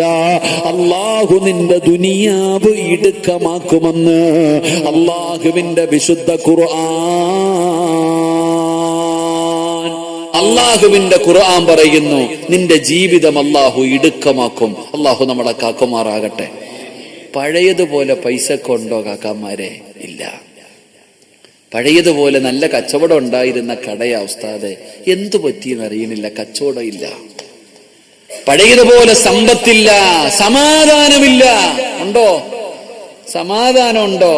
അല്ലാഹു നിന്റെ ദുനിയാവ് ഇടുക്കമാക്കുമെന്ന് അല്ലാഹുവിന്റെ വിശുദ്ധ ഖുർആൻ. അല്ലാഹുവിന്റെ ഖുർആൻ പറയുന്നു, നിന്റെ ജീവിതം അല്ലാഹു ഇടുക്കമാക്കും. അല്ലാഹു നമ്മളെ കാക്കുമാറാകട്ടെ. പഴയതുപോലെ പൈസ കൊണ്ടോ കാക്കാമാരെ? ഇല്ല. പഴയതുപോലെ നല്ല കച്ചവടം ഉണ്ടായിരുന്ന കടയാ ഉസ്താദെ, എന്തു പറ്റിയെന്ന് അറിയണില്ല, കച്ചവടം ഇല്ല. പഴയതുപോലെ സമ്പത്തില്ല, സമാധാനമില്ല. ഉണ്ടോ? സമാധാനം ഉണ്ടോ?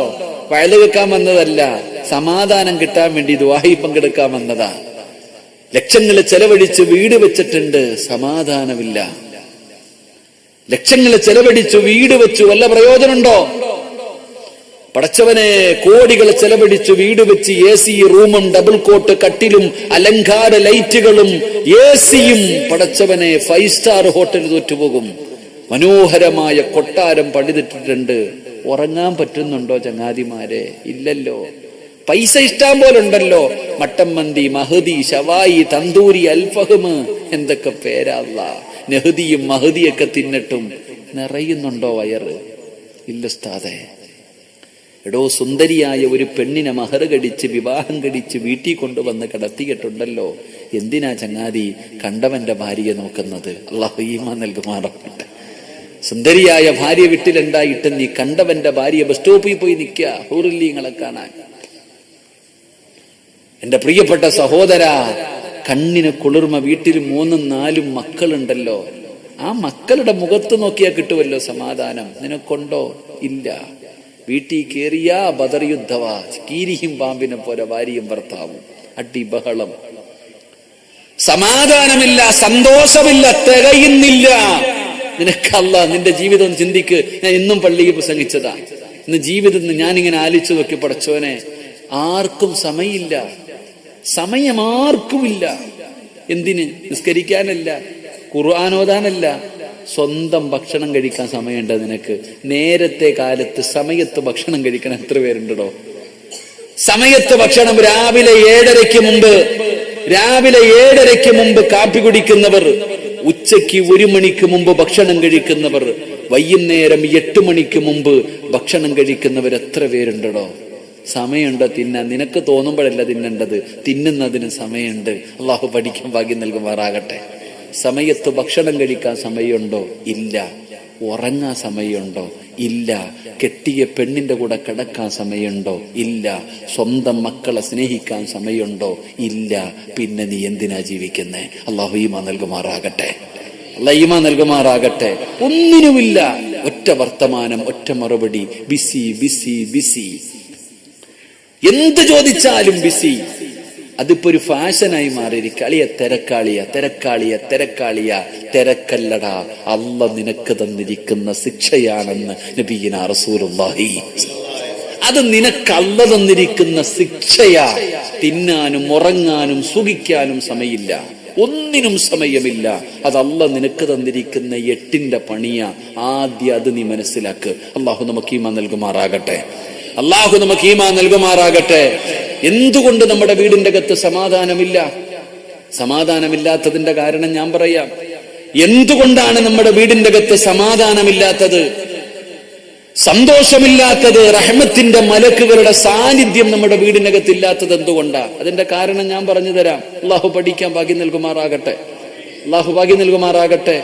വയല് വെക്കാൻ വന്നതല്ല, സമാധാനം കിട്ടാൻ വേണ്ടി ദുആയിൽ പങ്കെടുക്കാൻ വന്നതാ. ലക്ഷങ്ങൾ ചെലവഴിച്ച് വീട് വെച്ചിട്ടുണ്ട്, സമാധാനമില്ല. ലക്ഷങ്ങൾ ചെലവഴിച്ചു വീട് വെച്ചു, വല്ല പ്രയോജനമുണ്ടോ? പടച്ചവനെ, കോടികൾ ചെലവഴിച്ചു വീട് വെച്ച് AC റൂമും ഡബിൾ കോട്ട് കട്ടിലും അലങ്കാര ലൈറ്റുകളും AC-യും, പടച്ചവനെ 5 സ്റ്റാർ ഹോട്ടൽ തോറ്റുപോകും. മനോഹരമായ കൊട്ടാരം പണിതിട്ടിട്ടുണ്ട്. ഉറങ്ങാൻ പറ്റുന്നുണ്ടോ ചങ്ങാതിമാരെ? ഇല്ലല്ലോ. പൈസ ഇഷ്ടം പോലെ ഉണ്ടല്ലോ. മട്ടൻ മന്തി, മഹദി, ഷവായി, തന്തൂരി, അൽഫഹമ്, എന്തൊക്കെ പേരല്ല. നെഹദിയും മഹദിയൊക്കെ തിന്നിട്ടും നിറയുന്നുണ്ടോ വയറ്? ഇല്ല ഉസ്താദേ. എടോ, സുന്ദരിയായ ഒരു പെണ്ണിനെ മഹർ കടിച്ച് വിവാഹം കഴിച്ച് വീട്ടിൽ കൊണ്ടുവന്ന് കിടത്തിയിട്ടുണ്ടല്ലോ. എന്തിനാ ചങ്ങാതി കണ്ടവന്റെ ഭാര്യയെ നോക്കുന്നത്? അല്ലാഹു ഈമാൻ നൽകുമാറാകട്ടെ. സുന്ദരിയായ ഭാര്യ വീട്ടിലുണ്ടായിട്ട് നീ കണ്ടവന്റെ ഭാര്യ ബസ് സ്റ്റോപ്പിൽ പോയി നിൽക്കുക ഹൂറില്ലീങ്ങളെ കാണാൻ. എന്റെ പ്രിയപ്പെട്ട സഹോദര, കണ്ണിന് കുളിർമ. വീട്ടിൽ 3 4 മക്കളുണ്ടല്ലോ, ആ മക്കളുടെ മുഖത്ത് നോക്കിയാൽ കിട്ടുമല്ലോ സമാധാനം. നിനക്കൊണ്ടോ? ഇല്ല. വീട്ടിൽ കേറിയ ബദർ യുദ്ധവാ, കീരിയും പാമ്പിനെ പോലെ ഭാര്യയും ഭർത്താവും അടി ബഹളം. സമാധാനമില്ല, സന്തോഷമില്ല, തികയുന്നില്ല. നിനക്കല്ല നിന്റെ ജീവിതം ചിന്തിക്ക്. ഞാൻ ഇന്നും പള്ളിയിൽ പ്രസംഗിച്ചതാ. ഇന്ന് ജീവിതം ഞാനിങ്ങനെ ആലോചിച്ചു നോക്കി, പടച്ചോനെ, ആർക്കും സമയമില്ല, സമയം ആർക്കുമില്ല. എന്തിന്? നിസ്കരിക്കാനല്ല, ഖുർആൻ ഓതാനല്ല, സ്വന്തം ഭക്ഷണം കഴിക്കാൻ സമയമുണ്ട് നിനക്ക്. നേരത്തെ കാലത്ത് സമയത്ത് ഭക്ഷണം കഴിക്കണം എത്ര പേരുണ്ടോ? സമയത്ത് ഭക്ഷണം. രാവിലെ 7:30 മുമ്പ് കാപ്പി കുടിക്കുന്നവർ, ഉച്ചയ്ക്ക് 1 മണിക്ക് മുമ്പ് ഭക്ഷണം കഴിക്കുന്നവർ, വൈകുന്നേരം 8 മണിക്ക് മുമ്പ് ഭക്ഷണം കഴിക്കുന്നവർ എത്ര പേരുണ്ടോ? സമയമുണ്ടോ തിന്നാൻ? നിനക്ക് തോന്നുമ്പോഴല്ല തിന്നേണ്ടത്, തിന്നുന്നതിന് സമയമുണ്ട്. അള്ളാഹു പഠിക്കാൻ ഭാഗ്യം നൽകുമാറാകട്ടെ. സമയത്ത് ഭക്ഷണം കഴിക്കാൻ സമയമുണ്ടോ? ഇല്ല. ഉറങ്ങാൻ സമയമുണ്ടോ? ഇല്ല. കെട്ടിയ പെണ്ണിന്റെ കൂടെ കിടക്കാൻ സമയമുണ്ടോ? ഇല്ല. സ്വന്തം മക്കളെ സ്നേഹിക്കാൻ സമയമുണ്ടോ? ഇല്ല. പിന്നെ നീ എന്തിനാ ജീവിക്കുന്നേ? അള്ളാഹു ഈമാൻ നൽകുമാറാകട്ടെ. അള്ളാഹു ഈമാൻ നൽകുമാറാകട്ടെ. ഒന്നിനുമില്ല. ഒറ്റ വർത്തമാനം, ഒറ്റ മറുപടി, ബിസി ബിസി ബിസി. എന്ത് ചോദിച്ചാലും ബിസി. അതിപ്പോ ഒരു ഫാഷനായി മാറിയിരിക്കുക. അളിയ തിരക്കാളിയ തിരക്കാളിയ തിരക്കാളിയ, തിരക്കല്ലടാ, അള്ള നിനക്ക് തന്നിരിക്കുന്ന ശിക്ഷയാണെന്ന് നബിയിനാ റസൂലുള്ളാഹി. അത് നിനക്ക് അള്ള തന്നിരിക്കുന്ന ശിക്ഷയാ. തിന്നാനും ഉറങ്ങാനും സുഖിക്കാനും സമയമില്ല, ഒന്നിനും സമയമില്ല. അത് അള്ള നിനക്ക് തന്നിരിക്കുന്ന 8ന്റെ പണിയാ. ആദ്യം അത് നീ മനസ്സിലാക്ക്. അള്ളാഹു നമുക്ക് ഈമാൻ നൽകുമാറാകട്ടെ. അള്ളാഹു നമുക്ക് ഈമാൻ നൽകുമാറാകട്ടെ. എന്തുകൊണ്ട് നമ്മുടെ വീടിന്റെ അകത്ത് സമാധാനമില്ല? സമാധാനമില്ലാത്തതിന്റെ കാരണം ഞാൻ പറയാം. എന്തുകൊണ്ടാണ് നമ്മുടെ വീടിന്റെ അകത്ത് സമാധാനമില്ലാത്തത്, സന്തോഷമില്ലാത്തത്, റഹ്മത്തിന്റെ മലക്കുകളുടെ സാന്നിധ്യം നമ്മുടെ വീടിനകത്ത് ഇല്ലാത്തത് എന്തുകൊണ്ടാ? അതിന്റെ കാരണം ഞാൻ പറഞ്ഞു തരാം. അള്ളാഹു പഠിക്കാൻ ഭാഗ്യം നൽകുമാറാകട്ടെ. അള്ളാഹു ഭാഗ്യം നൽകുമാറാകട്ടെ.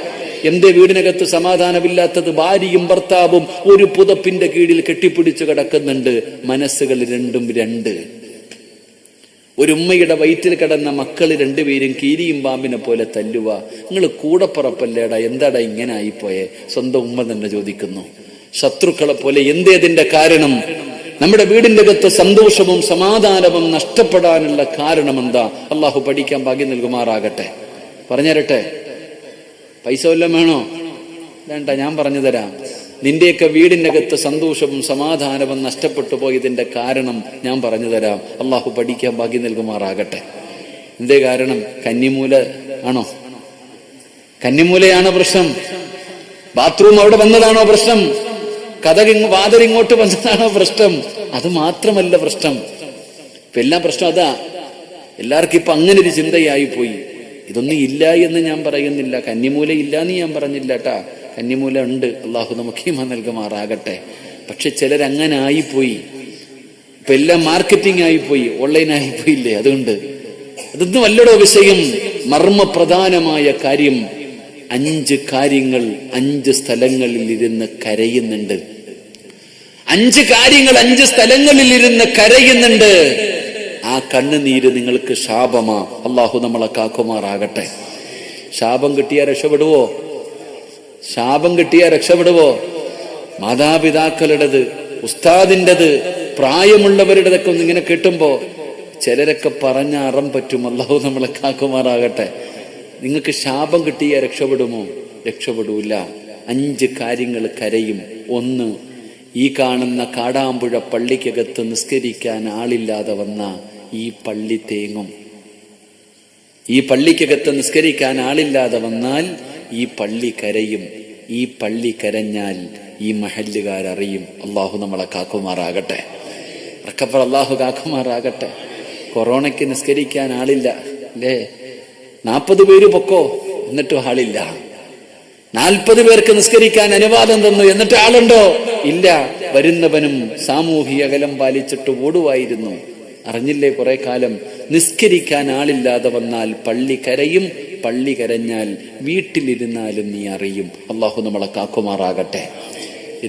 എന്റെ വീടിനകത്ത് സമാധാനമില്ലാത്തത്, ഭാര്യയും ഭർത്താവും ഒരു പുതപ്പിന്റെ കീഴിൽ കെട്ടിപ്പിടിച്ചു കിടക്കുന്നുണ്ട്, മനസ്സുകൾ രണ്ടും രണ്ട്. ഒരു ഉമ്മയുടെ വയറ്റിൽ കിടന്ന മക്കൾ രണ്ടുപേരും കീരിയും പാമ്പിനെ പോലെ തല്ലുക. നിങ്ങൾ കൂടപ്പുറപ്പല്ലേടാ, എന്താടാ ഇങ്ങനെ ആയിപ്പോയെ? സ്വന്തം ഉമ്മ തന്നെ ചോദിക്കുന്നു. ശത്രുക്കളെ പോലെ. എന്തേതിന്റെ കാരണം? നമ്മുടെ വീടിന്റെ അകത്ത് സന്തോഷവും സമാധാനവും നഷ്ടപ്പെടാനുള്ള കാരണം എന്താ? അള്ളാഹു പഠിക്കാൻ ഭാഗ്യം നൽകുമാറാകട്ടെ. പറഞ്ഞുതരട്ടെ? പൈസ വല്ലതും വേണോ? വേണ്ട, ഞാൻ പറഞ്ഞു തരാം. നിന്റെയൊക്കെ വീടിന്റെ അകത്ത് സന്തോഷവും സമാധാനവും നഷ്ടപ്പെട്ടു പോയതിന്റെ കാരണം ഞാൻ പറഞ്ഞു തരാം. അള്ളാഹു പഠിക്കാൻ ഭാഗ്യം നൽകുമാറാകട്ടെ. എന്തേ കാരണം? കന്നിമൂല ആണോ? കന്നിമൂലയാണോ പ്രശ്നം? ബാത്റൂം അവിടെ വന്നതാണോ പ്രശ്നം? വാതിലിങ്ങോട്ട് വന്നതാണോ പ്രശ്നം? അത് മാത്രമല്ല പ്രശ്നം. ഇപ്പൊ എല്ലാം പ്രശ്നം അതാ. എല്ലാവർക്കും ഇപ്പൊ അങ്ങനെ ഒരു ചിന്തയായി പോയി. ഇതൊന്നും ഇല്ല എന്ന് ഞാൻ പറയുന്നില്ല, കന്നിമൂല ഇല്ല എന്ന് ഞാൻ പറഞ്ഞില്ല കേട്ടാ. കന്നിമൂല ഉണ്ട്. അള്ളാഹു നമുക്ക് ഈമാൻ നൽകുമാറാകട്ടെ. പക്ഷെ ചിലരങ്ങനെ ആയിപ്പോയി. ഇപ്പൊ എല്ലാം മാർക്കറ്റിംഗ് ആയിപ്പോയി, ഓൺലൈൻ ആയിപ്പോയില്ലേ? അതുകൊണ്ട് അതൊന്നും അല്ലടോ വിഷയം. മർമ്മപ്രധാനമായ കാര്യം, 5 കാര്യങ്ങൾ 5 സ്ഥലങ്ങളിൽ ഇരുന്ന് കരയുന്നുണ്ട്. 5 കാര്യങ്ങൾ 5 സ്ഥലങ്ങളിൽ ഇരുന്ന് കരയുന്നുണ്ട്. ആ കണ്ണുനീര് നിങ്ങൾക്ക് ശാപമാ. അള്ളാഹു നമ്മളെ കാക്കുമാറാകട്ടെ. ശാപം കിട്ടിയാ രക്ഷപ്പെടുവോ? ശാപം കിട്ടിയാ രക്ഷപ്പെടുവോ? മാതാപിതാക്കളുടേത്, ഉസ്താദിൻ്റെത്, പ്രായമുള്ളവരുടെതൊക്കെ ഒന്ന് ഇങ്ങനെ കിട്ടുമ്പോ ചിലരൊക്കെ പറഞ്ഞ അറം പറ്റും. അള്ളാഹു നമ്മളെ കാക്കുമാറാകട്ടെ. നിങ്ങൾക്ക് ശാപം കിട്ടിയാ രക്ഷപ്പെടുമോ? രക്ഷപ്പെടൂല. 5 കാര്യങ്ങൾ കരയും. 1, ഈ കാണുന്ന കാടാമ്പുഴ പള്ളിക്കകത്ത് നിസ്കരിക്കാൻ ആളില്ലാതെ വന്ന ഈ പള്ളി തേങ്ങും. ഈ പള്ളിക്കകത്ത് നിസ്കരിക്കാൻ ആളില്ലാതെ വന്നാൽ ഈ പള്ളി കരയും. ഈ പള്ളി കരഞ്ഞാൽ ഈ മഹല്ലുകാരറിയും. അള്ളാഹു നമ്മളെ കാക്കുമാറാകട്ടെ. അള്ളാഹു കാക്കുമാറാകട്ടെ. കൊറോണയ്ക്ക് നിസ്കരിക്കാൻ ആളില്ല അല്ലേ? 40 പേര് പൊക്കോ, എന്നിട്ടും ആളില്ല. 40 പേർക്ക് നിസ്കരിക്കാൻ അനുവാദം തന്നു, എന്നിട്ട് ആളുണ്ടോ? ഇല്ല. വരുന്നവനും സാമൂഹിക അകലം പാലിച്ചിട്ട് ഓടുവായിരുന്നു. അറിഞ്ഞില്ലേ? കുറെ കാലം നിസ്കരിക്കാൻ ആളില്ലാതെ വന്നാൽ പള്ളി കരയും. പള്ളി കരഞ്ഞാൽ വീട്ടിലിരുന്നാലും നീ അറിയും. അള്ളാഹു നമ്മളെ കാക്കുമാറാകട്ടെ.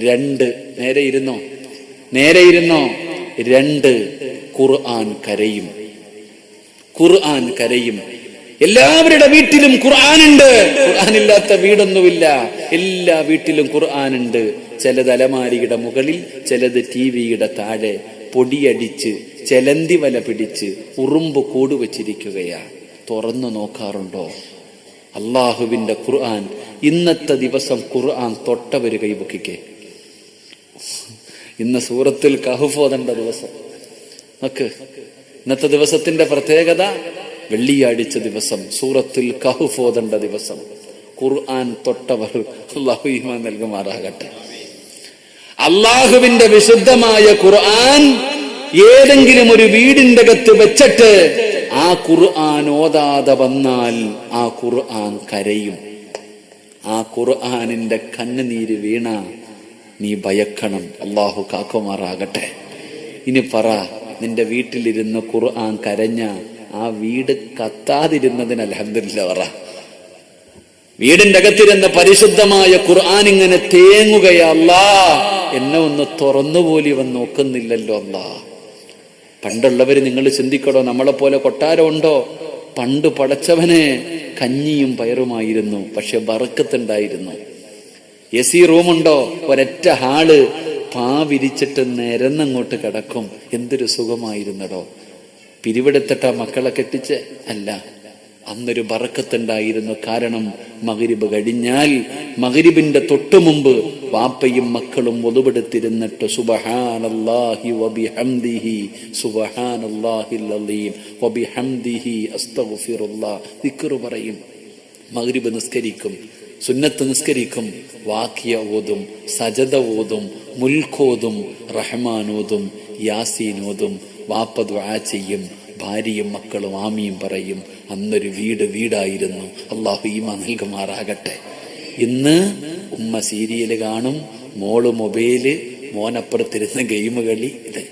2, നേരെ ഇരുന്നോ, നേരെ ഇരുന്നോ. 2, ഖുർആൻ കരയും. ഖുർആൻ കരയും. എല്ലാവരുടെ വീട്ടിലും ഖുർആനുണ്ട്. ഖുർആനില്ലാത്ത വീടൊന്നുമില്ല. എല്ലാ വീട്ടിലും ഖുർആനുണ്ട്. ചിലത് അലമാരിയുടെ മുകളിൽ, ചിലത് ടിവിയുടെ താഴെ പൊടിയടിച്ച് ചെലന്തി വല പിടിച്ച് ഉറുമ്പ് കൂട് വെച്ചിരിക്കുകയാ. തുറന്നു നോക്കാറുണ്ടോ? അള്ളാഹുവിന്റെ ഖുർആൻ. ഇന്നത്തെ ദിവസം ഖുർആൻ തൊട്ടവര് കൈപൊക്കിക്കേ. ഇന്ന് സൂറത്തുൽ കഹ്ഫ് ഓതേണ്ട ദിവസം. നോക്ക്, ഇന്നത്തെ ദിവസത്തിന്റെ പ്രത്യേകത, വെള്ളിയാഴ്ച ദിവസം സൂറത്തുൽ കഹ്ഫ് ഓതേണ്ട ദിവസം. ഖുർആൻ തൊട്ടവർ അല്ലാഹു ഈമാൻ നൽകുമാറാകട്ടെ. അള്ളാഹുവിന്റെ വിശുദ്ധമായ ഖുർആൻ ഏതെങ്കിലും ഒരു വീടിന്റെ അകത്ത് വെച്ചിട്ട് ആ ഖുർആൻ ഓതാതെ വന്നാൽ ആ ഖുർആൻ കരയും. ആ ഖുർആനിന്റെ കണ്ണുനീര് വീണ നീ ഭയക്കണം. അള്ളാഹു കാക്കുമാറാകട്ടെ. ഇനി പറ, നിന്റെ വീട്ടിലിരുന്ന് ഖുർആൻ കരഞ്ഞ ആ വീട് കത്താതിരുന്നതിന് അൽഹംദുലില്ലാഹ് പറ. വീടിന്റെ അകത്തിരുന്ന പരിശുദ്ധമായ ഖുർആൻ ഇങ്ങനെ തേങ്ങുകയാ. അല്ലാ, എന്നെ ഒന്ന് തുറന്നുപോലും ഇവൻ നോക്കുന്നില്ലല്ലോ അല്ലാ. പണ്ടുള്ളവര് നിങ്ങൾ ചിന്തിക്കടോ, നമ്മളെ പോലെ കൊട്ടാരം ഉണ്ടോ? പണ്ട് പടച്ചവനെ കഞ്ഞിയും പയറുമായിരുന്നു, പക്ഷെ ബറക്കത്തുണ്ടായിരുന്നു. AC റൂമുണ്ടോ? ഒരൊറ്റ ഹാള്, പാ വിരിച്ചിട്ട് നിരന്നങ്ങോട്ട് കിടക്കും. എന്തൊരു സുഖമായിരുന്നടോ. പിരിവെടുത്തിട്ടാ മക്കളെ കെട്ടിച്ച് അല്ല, അന്നൊരു ബറക്കത്തുണ്ടായിരുന്നു. കാരണം മഗ്രിബ് കഴിഞ്ഞാൽ മഗ്രിബിന്റെ തൊട്ടു മുമ്പ് വാപ്പയും മക്കളും ഒതുപെടുത്തിരുന്നിട്ട് സുബ്ഹാനല്ലാഹി വബിഹംദിഹി സുബ്ഹാനല്ലാഹിൽ അലീം വബിഹംദിഹി അസ്തഗ്ഫിറുല്ലാഹ് ദിക്റ് പറയും. മഗ്രിബ് നിസ്കരിക്കും, സുന്നത്ത് നിസ്കരിക്കും, വാക്കിയ ഓതും, സജദ ഓതും, മുൽക്കോതും, റഹ്മാനോതും, യാസീനോതും. വാപ്പ ദുആ ചെയ്യും, ഭാര്യയും മക്കളും ആമീൻ പറയും. അന്നൊരു വീടായിരുന്നു. അള്ളാഹു ഈമാൻ നൽകുമാറാകട്ടെ. ഇന്ന് ഉമ്മ സീരിയല് കാണും, മോള് മൊബൈല്, മോനപ്പുറത്തിരുന്ന് ഗെയിം കളി. ഇത്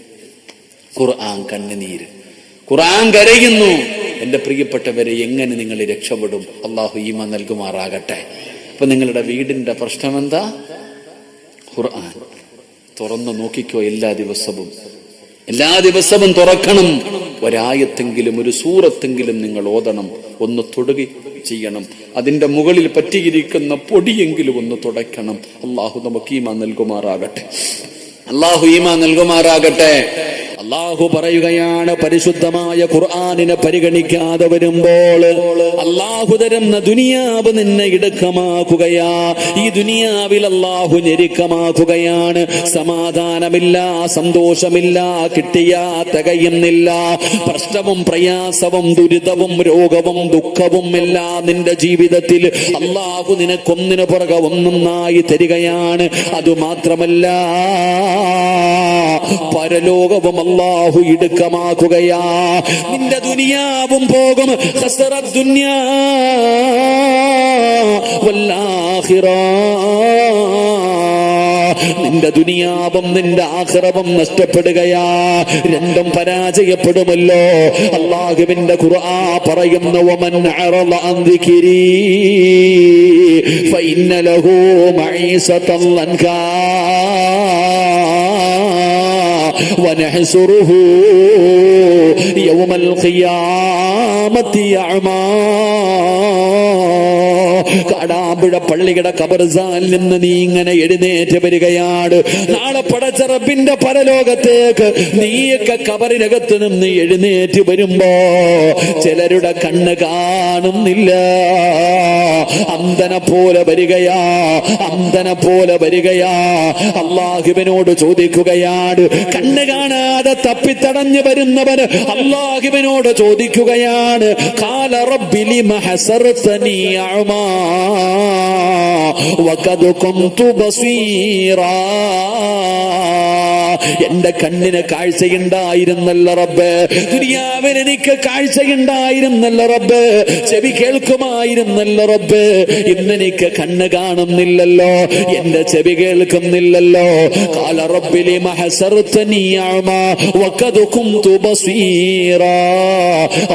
ഖുർആൻ കണ്ണുനീര്, ഖുർആൻ കരയുന്നു. എന്റെ പ്രിയപ്പെട്ടവരെ, എങ്ങനെ നിങ്ങൾ രക്ഷപ്പെടും? അള്ളാഹു ഈമാൻ നൽകുമാറാകട്ടെ. അപ്പൊ നിങ്ങളുടെ വീടിന്റെ പ്രശ്നം എന്താ? ഖുർആൻ തുറന്നു നോക്കിക്കോ. എല്ലാ ദിവസവും തുറക്കണം. ഒരായത്തെങ്കിലും ഒരു സൂറത്തെങ്കിലും നിങ്ങൾ ഓതണം. ഒന്ന് തൊടുകി ചെയ്യണം. അതിന്റെ മുകളിൽ പറ്റിയിരിക്കുന്ന പൊടിയെങ്കിലും ഒന്ന് തുടയ്ക്കണം. അള്ളാഹു നമുക്ക് ഈമാൻ നൽകുമാറാകട്ടെ. അള്ളാഹു പറയുകയാണ്, പരിശുദ്ധമായ ഖുർആനിനെ പരിഗണിക്കാതെ വരുമ്പോൾ അള്ളാഹു തരുന്ന ദുനിയാവ് നിന്നെ ഇടുക്കമാക്കുകയാ. ഈ ദുനിയാവിൽ അള്ളാഹു ഞെരുക്കമാക്കുകയാണ്. സമാധാനമില്ല, സന്തോഷമില്ല, കിട്ടിയാ തികയുന്നില്ല. പ്രശ്നവും പ്രയാസവും ദുരിതവും രോഗവും ദുഃഖവും എല്ലാം നിന്റെ ജീവിതത്തിൽ അള്ളാഹു നിനക്കൊന്നിനു പുറകെ ഒന്നൊന്നായി തരികയാണ്. അതുമാത്രമല്ല, പരലോകവും അല്ലാഹു ഇടുക്കമാക്കുകയാ. നിന്റെ ദുനിയാവും പോകും. ഖസറത് ദുനിയാ വൽ ആഖിറ. നിന്റെ ദുനിയാവും നിന്റെ ആഖിറവും നഷ്ടപ്പെടുകയാ. രണ്ടും പരാജയപ്പെടുമല്ലോ. അല്ലാഹുവിന്റെ ഖുർആൻ പറയുന്നു, വമൻ അറള അൻ ദിക്രി ഫഇന്ന ലഹു മഈസതൻ ലൻകാ ونحشره يوم القيامة أعمى. കാടാമ്പുഴ പള്ളിയുടെ ഖബർസ്ഥാനിൽ നിന്ന് നീ ഇങ്ങനെ എഴുന്നേറ്റ് വരികയാണ്. നാളെ പടച്ച റബ്ബിന്റെ പരലോകത്തേക്ക് നീയൊക്കെ ഖബറിനകത്ത് നിന്ന് എഴുന്നേറ്റ് വരുമ്പോ ചിലരുടെ കണ്ണ് കാണുന്നില്ല. അന്ധനെ പോലെ വരികയാ. അല്ലാഹുവിനോട് ചോദിക്കുകയാണ്. കണ്ണ് കാണാതെ തപ്പിത്തടഞ്ഞു വരുന്നവന് അല്ലാഹുവിനോട് ചോദിക്കുകയാണ്, ഖാല റബ്ബി ലിമ ഹസർതനി അഅമാ വഖദ് കുന്തു ബസീറാ. എന്റെ കണ്ണിന് കാഴ്ചയുണ്ടായിരുന്നല്ല റബ്ബേ, ദുനിയാവിൽ എനിക്ക് കാഴ്ചയുണ്ടായിരുന്നല്ല റബ്ബേ, ചെവി കേൾക്കുമായിരുന്നല്ല റബ്ബേ, ഇന്നെനിക്ക് കണ്ണ് കാണുന്നില്ലല്ലോ, എന്റെ ചെവി കേൾക്കുന്നില്ലല്ലോ. ഖാല റബ്ബി ലിമ ഹസർതനി അഅമാ വഖദ് കുന്തു ബസീറാ.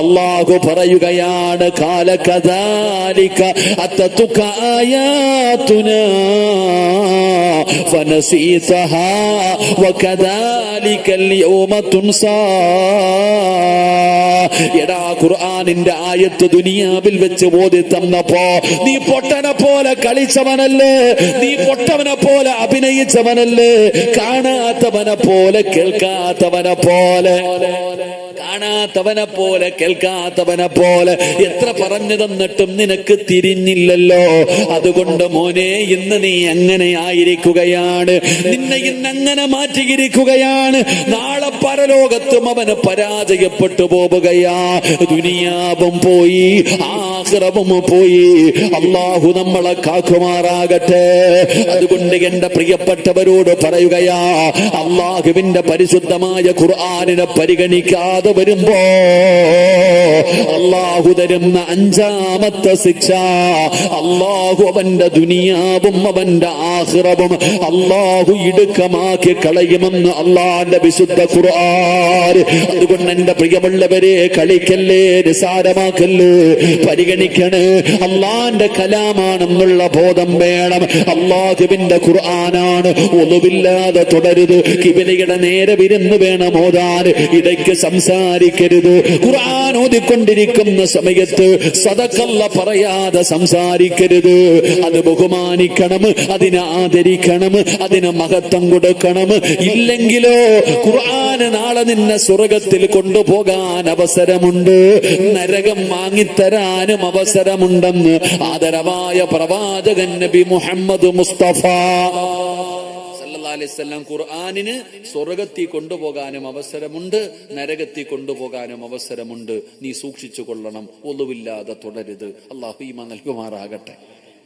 അല്ലാഹു പറയുകയാണ്, ഖാല കദാലിക അതതുക ആയാതുനാ ഫനസീതഹാ വകദാലിക അൽയൗമ തുൻസാ. എടാ, ഖുർആനിന്റെ ആയത്ത് ദുനിയാവിൽ വെച്ച് ഓതി തന്നപ്പോ നീ പൊട്ടനെ പോലെ കളിച്ചവനല്ലേ, നീ പൊട്ടവനെ പോലെ അഭിനയിച്ചവനല്ലേ, കാണാത്തവനെ പോലെ കേൾക്കാത്തവനെ പോലെ കേൾക്കാത്തവനെ പോലെ എത്ര പറഞ്ഞു തന്നിട്ടും നിനക്ക് തിരിഞ്ഞില്ലല്ലോ. അതുകൊണ്ട് മോനെ, ഇന്ന് നീ അങ്ങനെ ആയിരിക്കുകയാണ്. നിന്നെ ഇന്ന് അങ്ങനെ മാറ്റിയിരിക്കുകയാണ്. നാളെ പരലോകത്തും അവന് പരാജയപ്പെട്ടു പോവുകയാ. ദുനിയാവും പോയി, ആഖിറവും പോയി. അല്ലാഹു നമ്മളെ കാക്കുമാറാകട്ടെ. അതുകൊണ്ട് എന്റെ പ്രിയപ്പെട്ടവരോട് പറയുകയാ, അല്ലാഹുവിന്റെ പരിശുദ്ധമായ ഖുർആനിനെ പരിഗണിക്കാതെ വരുമ്പോ അല്ലാഹു തരുന്ന അഞ്ചാമത്തെ ശിക്ഷ, അല്ലാഹു അവന്റെ ദുനിയാവും അവന്റെ ആഖിറവും അല്ലാഹു ഇടുക്കമാക്കി കളയുമെന്ന് അല്ലാഹുവിന്റെ വിശുദ്ധ ഖുർആൻ. അതുകൊണ്ട് എന്റെ പ്രിയമുള്ളവരെ, കളിക്കല്ലേ, നിസാരമാക്കല്ലേ, പരിഗണി പരിഗണിക്കണേ. അള്ളാന്റെ കലാമാണെന്നുള്ള ബോധം വേണം. അള്ളാഹുവിന്റെ ഖുർആനാണ്. ഒന്നുമില്ലാതെ തുടരുത്. കിബിലയുടെ നേരെ വിരുന്ന് വേണം ഓതാൻ. ഇടയ്ക്ക് സംസാരിക്കരുത്. ഖുർആൻ ഓതിക്കൊണ്ടിരിക്കുന്ന സമയത്ത് സദഖല്ല പറയാതെ സംസാരിക്കരുത്. അത് ബഹുമാനിക്കണം, അതിനെ ആദരിക്കണം, അതിന് മഹത്വം കൊടുക്കണം. ഇല്ലെങ്കിലോ ഖുർആൻ നാളെ നിന്നെ സ്വർഗത്തിൽ കൊണ്ടുപോകാൻ അവസരമുണ്ട്, നരകം വാങ്ങിത്തരാനും അവസരമുണ്ടെന്ന് ആദരവായ പ്രവാചകൻ നബി മുഹമ്മദ് മുസ്തഫ സല്ലല്ലാഹു അലൈഹി വസല്ലം ഖുർആനിന് സ്വർഗത്തിൽ കൊണ്ടുപോകാനും അവസരമുണ്ട്, നരകത്തിൽ കൊണ്ടുപോകാനും അവസരമുണ്ട്. നീ സൂക്ഷിച്ചു കൊള്ളണം. ഒന്നുമില്ലാതെ തുടരുത്. അല്ലാഹു ഈമാൻ നൽകുമാറാകട്ടെ.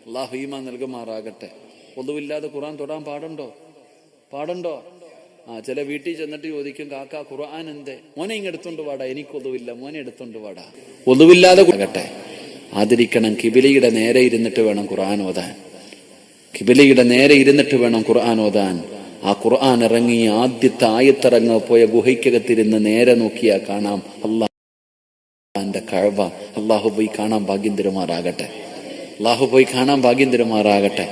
അല്ലാഹു ഈമാൻ നൽകുമാറാകട്ടെ. ഒന്നുമില്ലാതെ ഖുർആൻ തൊടാൻ പാടുണ്ടോ? ചില വീട്ടിൽ ചെന്നിട്ട് ചോദിക്കും, കാക്ക ഖുർആൻ എന്തേ? മോനെ ഇങ്ങ് എടുത്തോണ്ട് വാടാ. എനിക്കൊതുവില്ല, മോനെ എടുത്തോണ്ട് വാടാ. ഒതുവില്ലാതെ ആകട്ടെ. ആദരിക്കണം. കിബിലയുടെ നേരെ ഇരുന്നിട്ട് വേണം ഖുർആൻ ഓതാൻ. കിബിലയുടെ നേരെ ഇരുന്നിട്ട് വേണം ഖുർആൻ ഓതാൻ. ആ ഖുർആൻ ഇറങ്ങി ആദ്യത്തെ ആയത്തിറങ്ങ പോയ ഗുഹയ്ക്കകത്തിരുന്ന് നേരെ നോക്കിയാ കാണാം അല്ലാഹുവിന്റെ കഅബ. അല്ലാഹു പോയി കാണാൻ ഭാഗ്യം തരുമാറാകട്ടെ. അല്ലാഹു പോയി കാണാൻ ഭാഗ്യം തരുമാറാകട്ടെ.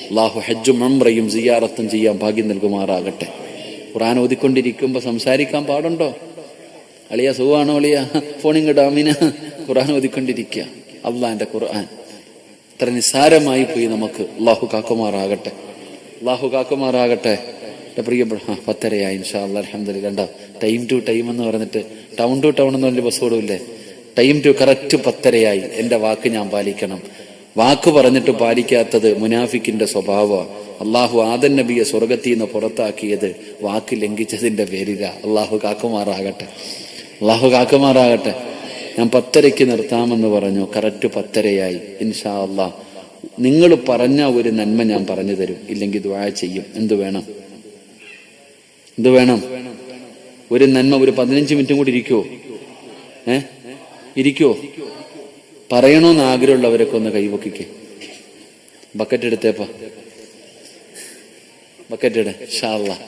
അല്ലാഹു ഹജ്ജും ഉംറയും സിയാറത്തും ചെയ്യാൻ ഭാഗ്യം നൽകുമാറാകട്ടെ. ഖുർആൻ ഓതിക്കൊണ്ടിരിക്കുമ്പോ സംസാരിക്കാൻ പാടുണ്ടോ? അളിയ സുഖമാണോ? അളിയ ഫോണിങ്ങോട്ട് അമീന. ഖുർആൻ ഓതിക്കൊണ്ടിരിക്കുക. അള്ളാന്റെ ഖുർആൻ ഇത്ര നിസ്സാരമായി പോയി നമുക്ക്. അള്ളാഹു കാക്കുമാറാകട്ടെ. അള്ളാഹു കാക്കുമാറാകട്ടെ. എന്റെ പ്രിയപ്പെട്ട 10:30 ഇൻഷാ അല്ലാഹ് അൽഹംദുലില്ലാ. ടൈം ടു ടൈം എന്ന് പറഞ്ഞിട്ട് ടൗൺ ടു ടൗൺ എന്ന് പറഞ്ഞ ബസ് ഓടൂല്ലേ? Time to correct 10:30. എന്റെ വാക്ക് ഞാൻ പാലിക്കണം. വാക്ക് പറഞ്ഞിട്ട് പാലിക്കാത്തത് മുനാഫിക്കിന്റെ സ്വഭാവമാണ്. അള്ളാഹു ആദം നബിയെ സ്വർഗത്തിൽ നിന്ന് പുറത്താക്കിയത് വാക്ക് ലംഘിച്ചതിന്റെ പേരില. അള്ളാഹു കാക്കുമാറാകട്ടെ. അള്ളാഹു കാക്കുമാറാകട്ടെ. ഞാൻ 10:30 നിർത്താമെന്ന് പറഞ്ഞു. കറക്റ്റ് 10:30 ഇൻഷാ അല്ലാഹ്. നിങ്ങൾ പറഞ്ഞ ഒരു നന്മ ഞാൻ പറഞ്ഞു തരും, ഇല്ലെങ്കിൽ ദുആ ചെയ്യും. എന്ത് വേണം? ഒരു നന്മ. ഒരു 15 മിനിറ്റും കൂടി ഇരിക്കുവോ? ഇരിക്കുവോ? പറയണോന്ന് ആഗ്രഹമുള്ളവരൊക്കെ ഒന്ന് കൈവക്കിക്ക്. ബക്കറ്റ് എടുത്തേപ്പാ. ബക്കറ്റ് ഇട. ഇൻഷാ അല്ലാഹ്.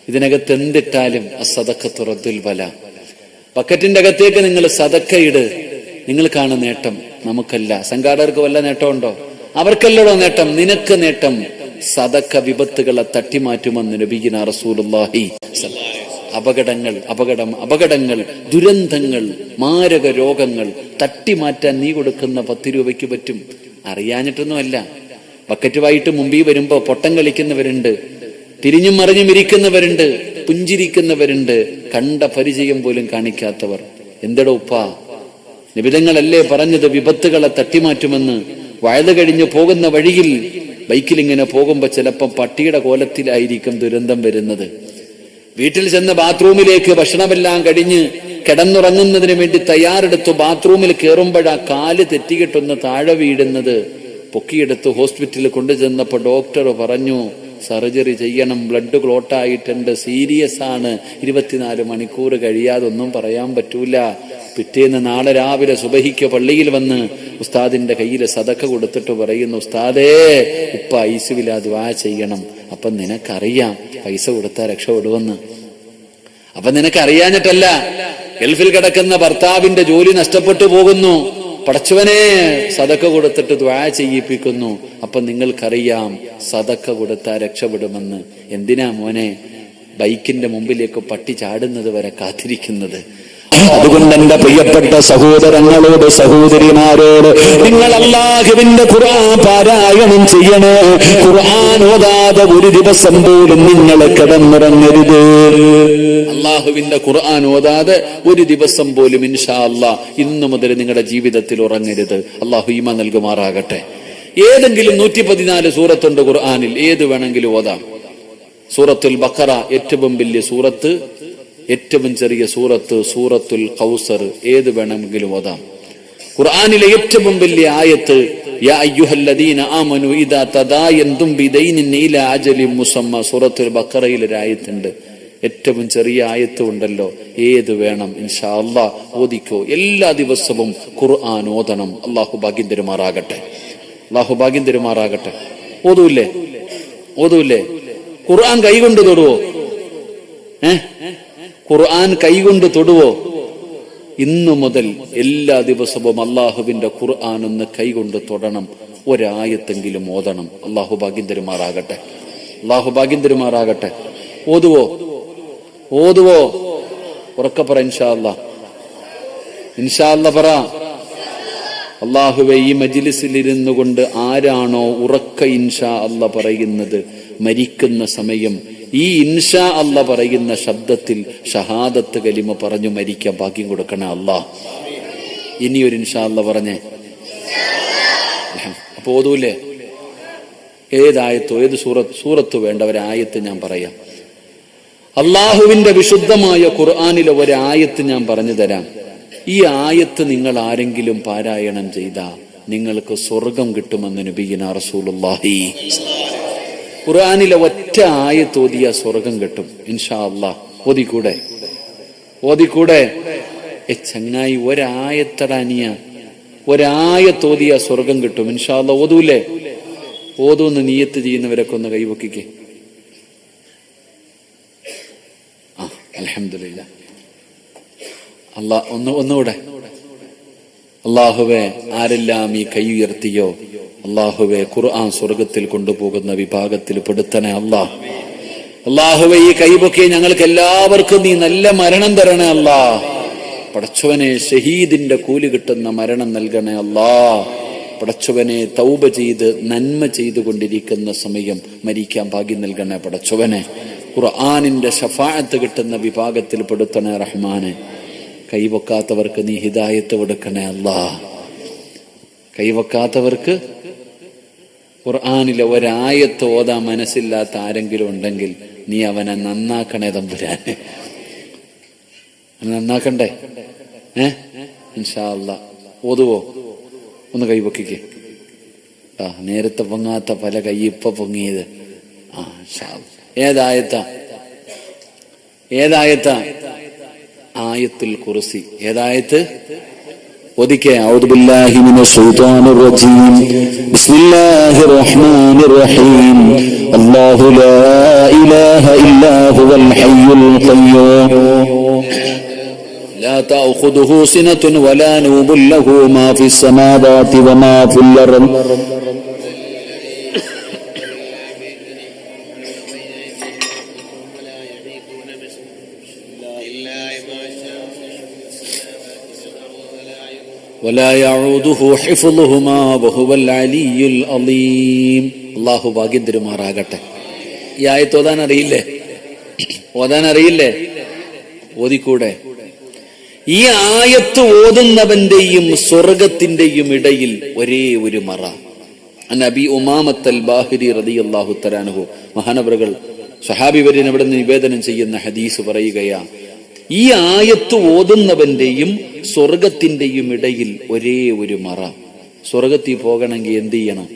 ഇതിനകത്ത് എന്തിട്ടാലും അസ്സദഖത്തു റദ്ദുൽ ബലാ. ബക്കറ്റിന്റെ അകത്തേക്ക് നിങ്ങൾ സദക്ക ഇട്. നിങ്ങൾക്കാണ് നേട്ടം, നമുക്കല്ല. സംഘാടകർക്ക് വല്ല നേട്ടമുണ്ടോ? അവർക്കല്ലടോ നേട്ടം, നിനക്ക് നേട്ടം. സദക്ക വിപത്തുകളെ തട്ടിമാറ്റുമെന്ന് നബിയിന റസൂലുള്ളാഹി. അപകടങ്ങൾ, ദുരന്തങ്ങൾ, മാരക രോഗങ്ങൾ തട്ടിമാറ്റാൻ നീ കൊടുക്കുന്ന 10 രൂപയ്ക്ക് പറ്റും. അറിയാഞ്ഞിട്ടൊന്നുമല്ല. ബക്കറ്റുമായിട്ട് മുമ്പിൽ വരുമ്പോ പൊട്ടം കളിക്കുന്നവരുണ്ട്, തിരിഞ്ഞും മറിഞ്ഞും ഇരിക്കുന്നവരുണ്ട്, പുഞ്ചിരിക്കുന്നവരുണ്ട്, കണ്ട പരിചയം പോലും കാണിക്കാത്തവർ. എന്തടോ ഉപ്പാ, നിബിധങ്ങളല്ലേ പറഞ്ഞത് വിപത്തുകളെ തട്ടിമാറ്റുമെന്ന്? വയത് കഴിഞ്ഞ് പോകുന്ന വഴിയിൽ ബൈക്കിൽ ഇങ്ങനെ പോകുമ്പോ ചിലപ്പം പട്ടിയുടെ കോലത്തിലായിരിക്കും ദുരന്തം വരുന്നത്. വീട്ടിൽ ചെന്ന് ബാത്റൂമിലേക്ക് ഭക്ഷണമെല്ലാം കഴിഞ്ഞ് കിടന്നുറങ്ങുന്നതിന് വേണ്ടി തയ്യാറെടുത്തു ബാത്റൂമിൽ കയറുമ്പോഴാ കാല് തെറ്റിയിട്ടൊന്ന് താഴെ വീടുന്നത്. പൊക്കിയെടുത്ത് ഹോസ്പിറ്റലിൽ കൊണ്ടുചെന്നപ്പോ ഡോക്ടർ പറഞ്ഞു, സർജറി ചെയ്യണം, ബ്ലഡ് ക്ലോട്ടായിട്ടുണ്ട്, സീരിയസ് ആണ്, 24 മണിക്കൂർ കഴിയാതെ ഒന്നും പറയാൻ പറ്റൂല. പിറ്റേന്ന് നാളെ രാവിലെ സുബഹിക്ക് പള്ളിയിൽ വന്ന് ഉസ്താദിന്റെ കയ്യിൽ സദക്ക കൊടുത്തിട്ട് പറയുന്നു, ഉസ്താദേ ഉപ്പ ഐസുവിലാ ദുആ ചെയ്യണം. അപ്പൊ നിനക്കറിയാം പൈസ കൊടുത്താൽ രക്ഷപ്പെടുമെന്ന്. അപ്പൊ നിനക്കറിയാഞ്ഞിട്ടല്ല, ഗൾഫിൽ കിടക്കുന്ന ഭർത്താവിന്റെ ജോലി നഷ്ടപ്പെട്ടു പോകുന്നു, പടച്ചവനെ സദക്ക കൊടുത്തിട്ട് ദുആ ചെയ്യിപ്പിക്കുന്നു. അപ്പൊ നിങ്ങൾക്കറിയാം സദക്ക കൊടുത്താൽ രക്ഷപ്പെടുമെന്ന്. എന്തിനാ മോനെ ബൈക്കിന്റെ മുമ്പിലേക്ക് പട്ടി ചാടുന്നത് വരെ കാത്തിരിക്കുന്നത്? അതുകൊണ്ട് എന്റെ പ്രിയപ്പെട്ട സഹോദരങ്ങളോട് സഹോദരിമാരോട്, നിങ്ങൾ അല്ലാഹുവിന്റെ ഖുർആൻ പാരായണം ചെയ്യണേ. ഖുർആൻ ഓതാതെ ഒരു ദിവസം പോലും നിങ്ങൾ കിടന്നുറങ്ങരുത്. അല്ലാഹുവിന്റെ ഖുർആൻ ഓതാതെ ഒരു ദിവസം പോലും ഇൻഷാ അല്ലാഹ് ഇന്നു മുതൽ നിങ്ങളുടെ ജീവിതത്തിൽ ഉറങ്ങരുത്. അല്ലാഹു ഈമാൻ നൽകുമാറാകട്ടെ. ഏതെങ്കിലും 114 സൂറത്തുണ്ട് ഖുർആനിൽ, ഏത് വേണമെങ്കിലും ഓതാം. സൂറത്തുൽ ബഖറ ഏറ്റവും വലിയ സൂറത്ത്, ഏറ്റവും ചെറിയ സൂറത്ത് സൂറത്തുൽ കൗസർ, ഏത് വേണമെങ്കിലും ഓതാം. ഖുർആനിലെ ഏറ്റവും വലിയ ആയത്ത് യാ അയ്യുഹല്ലദീന ആമനു ഇദാ തദായൻതും ബിദൈനിൻ ഇലാ അജലിൻ മുസമ്മ, സൂറത്തുൽ ബഖറയിൽ ഒരു ആയത്തുണ്ട്. ഏറ്റവും ചെറിയ ആയത്ത് ഉണ്ടല്ലോ, ഏത് വേണം ഇൻഷാ അല്ലാഹ് ഓദിക്കോ. എല്ലാ ദിവസവും ഖുർആൻ ഓതണം. അല്ലാഹു ഭാഗ്യം തരുമാറാകട്ടെ. അല്ലാഹു ഭാഗ്യം തരുമാറാകട്ടെ. ഓതൂല്ലേ? ഖുർആൻ കൈകൊണ്ട് തൊടുവോ? ഖുർആൻ കൈകൊണ്ട് തൊടുവോ? ഇന്നു മുതൽ എല്ലാ ദിവസവും അള്ളാഹുവിന്റെ ഖുർആൻ ഒന്ന് കൈകൊണ്ട് തൊടണം, ഒരായത്തെങ്കിലും ഓതണം. അള്ളാഹു ഭാഗ്യം തരുമാറാകട്ടെ, അള്ളാഹു ഭാഗ്യം തരുമാറാകട്ടെ. ഓതുവോ? ഓതുവോ? ഉറക്കെ പറ ഇൻഷാ അല്ലാഹ്, ഇൻഷാ അല്ലാഹ് പറ. അള്ളാഹുവെ, ഈ മജ്ലിസിൽ ഇരുന്നു കൊണ്ട് ആരാണോ ഉറക്ക ഇൻഷാ അല്ലാഹ് പറയുന്നത്, മരിക്കുന്ന സമയം ഈ ഇൻഷാ അല്ലാഹ് പറയുന്ന ശബ്ദത്തിൽ ഷഹാദത്ത് കലിമ പറഞ്ഞു മരിക്കാൻ ഭാഗ്യം കൊടുക്കണേ അല്ലാഹ്. ഇനിയൊരു ഇൻഷാ അല്ലാഹ് പറഞ്ഞേ. അപ്പൊ ഓതൂലേ? ഏതായത്തോ ഏത് സൂറത്ത് വേണ്ട ഒരായത്ത് ഞാൻ പറയാം. അള്ളാഹുവിന്റെ വിശുദ്ധമായ ഖുർആനിലെ ഒരായത്ത് ഞാൻ പറഞ്ഞു തരാം. ഈ ആയത്ത് നിങ്ങൾ ആരെങ്കിലും പാരായണം ചെയ്താ നിങ്ങൾക്ക് സ്വർഗം കിട്ടുമെന്ന് നബിയിന റസൂലുള്ളാഹി. ഖുർആനിലെ ഒറ്റ ആയത്ത് ഓതിയ സ്വർഗം കിട്ടും ഇൻഷാ അല്ലാഹ്. ഓതിക്കൂടെ? ഓതിക്കൂടെ? ചങ്ങായി, ഒരായത്തടാനിയ, ഒരായത്ത് ഓതിയ സ്വർഗം കിട്ടും ഇൻഷാ അല്ലാഹ്. ഓതൂലേ? ഓതൂന്ന് നിയത്ത് ചെയ്യുന്നവരൊക്കെ ഒന്ന് കൈവക്കിക്കേ. അൽഹംദുലില്ലാ. ഒന്നുകൂടെ. അള്ളാഹുവെ, ആരെല്ലാം ഈ കൈ ഉയർത്തിയോ അള്ളാഹുവെ, ഖുർആൻ സ്വർഗത്തിൽ കൊണ്ടുപോകുന്ന വിഭാഗത്തിൽ പെടുത്തണേ അല്ലാഹ്. അള്ളാഹുവെ, ഈ കൈപൊക്കെ ഞങ്ങൾക്ക് എല്ലാവർക്കും നീ നല്ല മരണം തരണേ അല്ലാഹ്. പടച്ചവനെ, ഷഹീദിന്റെ കൂലി കിട്ടുന്ന മരണം നൽകണേ അല്ലാഹ്. പടച്ചവനെ, തൗബ ചെയ്ത് നന്മ ചെയ്തുകൊണ്ടിരിക്കുന്ന സമയം മരിക്കാൻ ഭാഗ്യം നൽകണേ പടച്ചവനെ. ഖുർആനിന്റെ ശഫാഅത്ത് കിട്ടുന്ന വിഭാഗത്തിൽ പെടുത്തണേ റഹ്മാനെ. കൈവക്കാത്തവർക്ക് നീ ഹിദായത്ത് കൊടുക്കണേ അല്ലാഹ്. കൈവക്കാത്തവർക്ക് ഖുർആനിലെ ഒരായത്ത് ഓതാൻ മനസ്സില്ലാത്ത ആരെങ്കിലും ഉണ്ടെങ്കിൽ നീ അവനെ നന്നാക്കണേ തമ്പുരാനെ. നന്നാക്കണ്ടേ? ഇൻഷാ അല്ലാഹ്. ഓതുവോ? ഒന്ന് കൈവക്കിക്കേ. നേരത്തെ പൊങ്ങാത്ത പല കൈ ഇപ്പൊ പൊങ്ങിയത്. ഏതായത്താ? ഏതായത്താ? ആയത്തുൽ കുർസി. ഏതായത്ത്? ഓദിക്കേ. അഊദു ബില്ലാഹി മിനശ് ശൈത്വാനിർ റജീം. ബിസ്മില്ലാഹിർ റഹ്മാനിർ റഹീം. അല്ലാഹു ലാ ഇലാഹ ഇല്ലാ ഹുവൽ ഹയ്യുൽ ഖയ്യൂം لا تأخذه سنة ولا نوم له ما في السماوات وما في الأرض ولا يعوده حفظهما وهو العلي العظيم. അല്ലാഹു ഭാഗ്യം തരുമാറാകട്ടെ. ഈ ആയത്ത് ഓതാൻ അറിയില്ലേ? ഓതാൻ അറിയില്ലേ? ഓതിക്കൂടെ? ഈ ആയത്ത് ഓതുന്നവന്റെയും സ്വർഗത്തിന്റെയും ഇടയിൽ ഒരേ ഒരു മറ. നബി ഉമാമത്തൽ ബാഹിരി റളിയല്ലാഹു തആല അൻഹു മഹാനവറുകൾ സ്വഹാബി വര്യൻ അവിടെ നിവേദനം ചെയ്യുന്ന ഹദീസ് പറയുകയാ, ഈ ആയത്ത് ഓതുന്നവന്റെയും സ്വർഗത്തിന്റെയും ഇടയിൽ ഒരേ ഒരു മറ. സ്വർഗത്തിൽ പോകണമെങ്കിൽ എന്ത് ചെയ്യണം?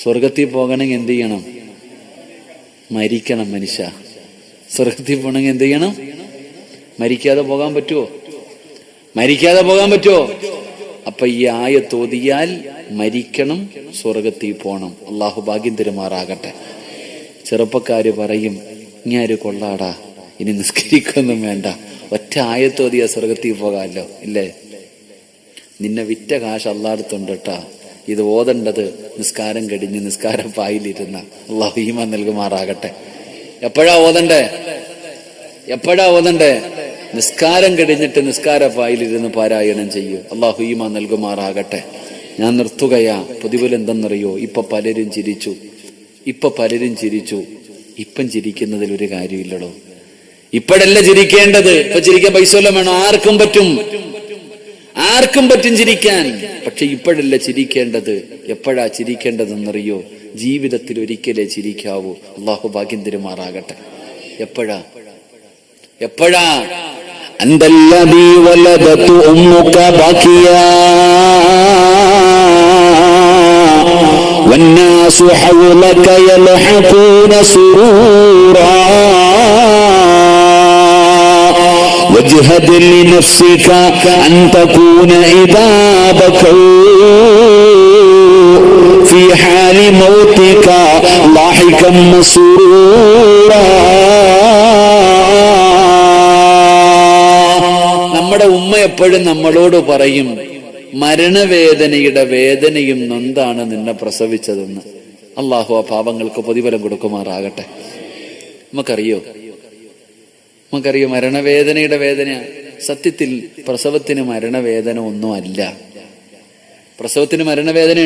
സ്വർഗത്തിൽ പോകണമെങ്കിൽ എന്ത് ചെയ്യണം? മരിക്കണം മനുഷ്യ. സ്വർഗത്തിൽ പോകണമെങ്കിൽ എന്ത് ചെയ്യണം? മരിക്കാതെ പോകാൻ പറ്റുമോ? മരിക്കാതെ പോകാൻ പറ്റുമോ? അപ്പൊ ഈ ആയത്ത് ഓതിയാൽ മരിക്കണം, സ്വർഗത്തിൽ പോണം. അള്ളാഹു ഭാഗ്യം തരുമാറാകട്ടെ. ചെറുപ്പക്കാര് പറയും, ഇങ്ങാര് കൊള്ളാടാ, ഇനി നിസ്കരിക്കൊന്നും വേണ്ട, ഒറ്റ ആയത്ത് ഓതിയാ സ്വർഗത്തിൽ പോകാമല്ലോ. ഇല്ലേ? നിന്നെ വിറ്റ കാശ് അള്ളാഹടുത്തുണ്ട് കേട്ടാ. ഇത് ഓതേണ്ടത് നിസ്കാരം കഴിഞ്ഞ് നിസ്കാരം പായിലിരുന്ന. അള്ളാഹു ഈമാൻ നൽകുമാറാകട്ടെ. എപ്പോഴാ ഓതണ്ടേ? എപ്പോഴാ ഓതണ്ടേ? നിസ്കാരം കഴിഞ്ഞിട്ട് നിസ്കാര പായിലിരുന്ന് പാരായണം ചെയ്യൂ. അള്ളാഹു ഈമാൻ നൽകുമാറാകട്ടെ. ഞാൻ നിർത്തുകയാ. പ്രതിഫലം എന്തെന്നറിയോ? ഇപ്പൊ പലരും ചിരിച്ചു. ഇപ്പം ചിരിക്കുന്നതിൽ ഒരു കാര്യമില്ലടോ. ഇപ്പോഴല്ല ചിരിക്കേണ്ടത്. ഇപ്പൊ ചിരിക്കാൻ പൈസ വല്ലതും വേണോ? ആർക്കും പറ്റും ചിരിക്കാൻ. പക്ഷെ ഇപ്പോഴല്ല ചിരിക്കേണ്ടത്. എപ്പോഴാ ചിരിക്കേണ്ടതെന്നറിയോ? ജീവിതത്തിൽ ഒരിക്കലേ ചിരിക്കാവൂ. അള്ളാഹു ഭാഗ്യം തരുമാറാകട്ടെ. എപ്പോഴാ? അന്തല്ലദീ വലദതു ഉമ്മുക ബാക്കിയാ വന്നാസു ഹൗലക യൽഹഖൂന സുറൂറാ വജ്ഹദ് ലിനഫ്സിക അൻ തകൂന ഇദാ ബകൂ ഫീ ഹാലി മൗതിക ലാഹികം മസ്റൂറാ നമ്മുടെ ഉമ്മ എപ്പോഴും നമ്മളോട് പറയും, മരണവേദനയുടെ വേദനയും നൊന്താണ് നിന്നെ പ്രസവിച്ചതെന്ന്. അള്ളാഹു ആ പാപങ്ങൾക്ക് പ്രതിഫലം കൊടുക്കുമാറാകട്ടെ. നമുക്കറിയോ മരണവേദനയുടെ വേദന? സത്യത്തിൽ പ്രസവത്തിന് മരണവേദന ഒന്നും അല്ല. പ്രസവത്തിന് മരണവേദന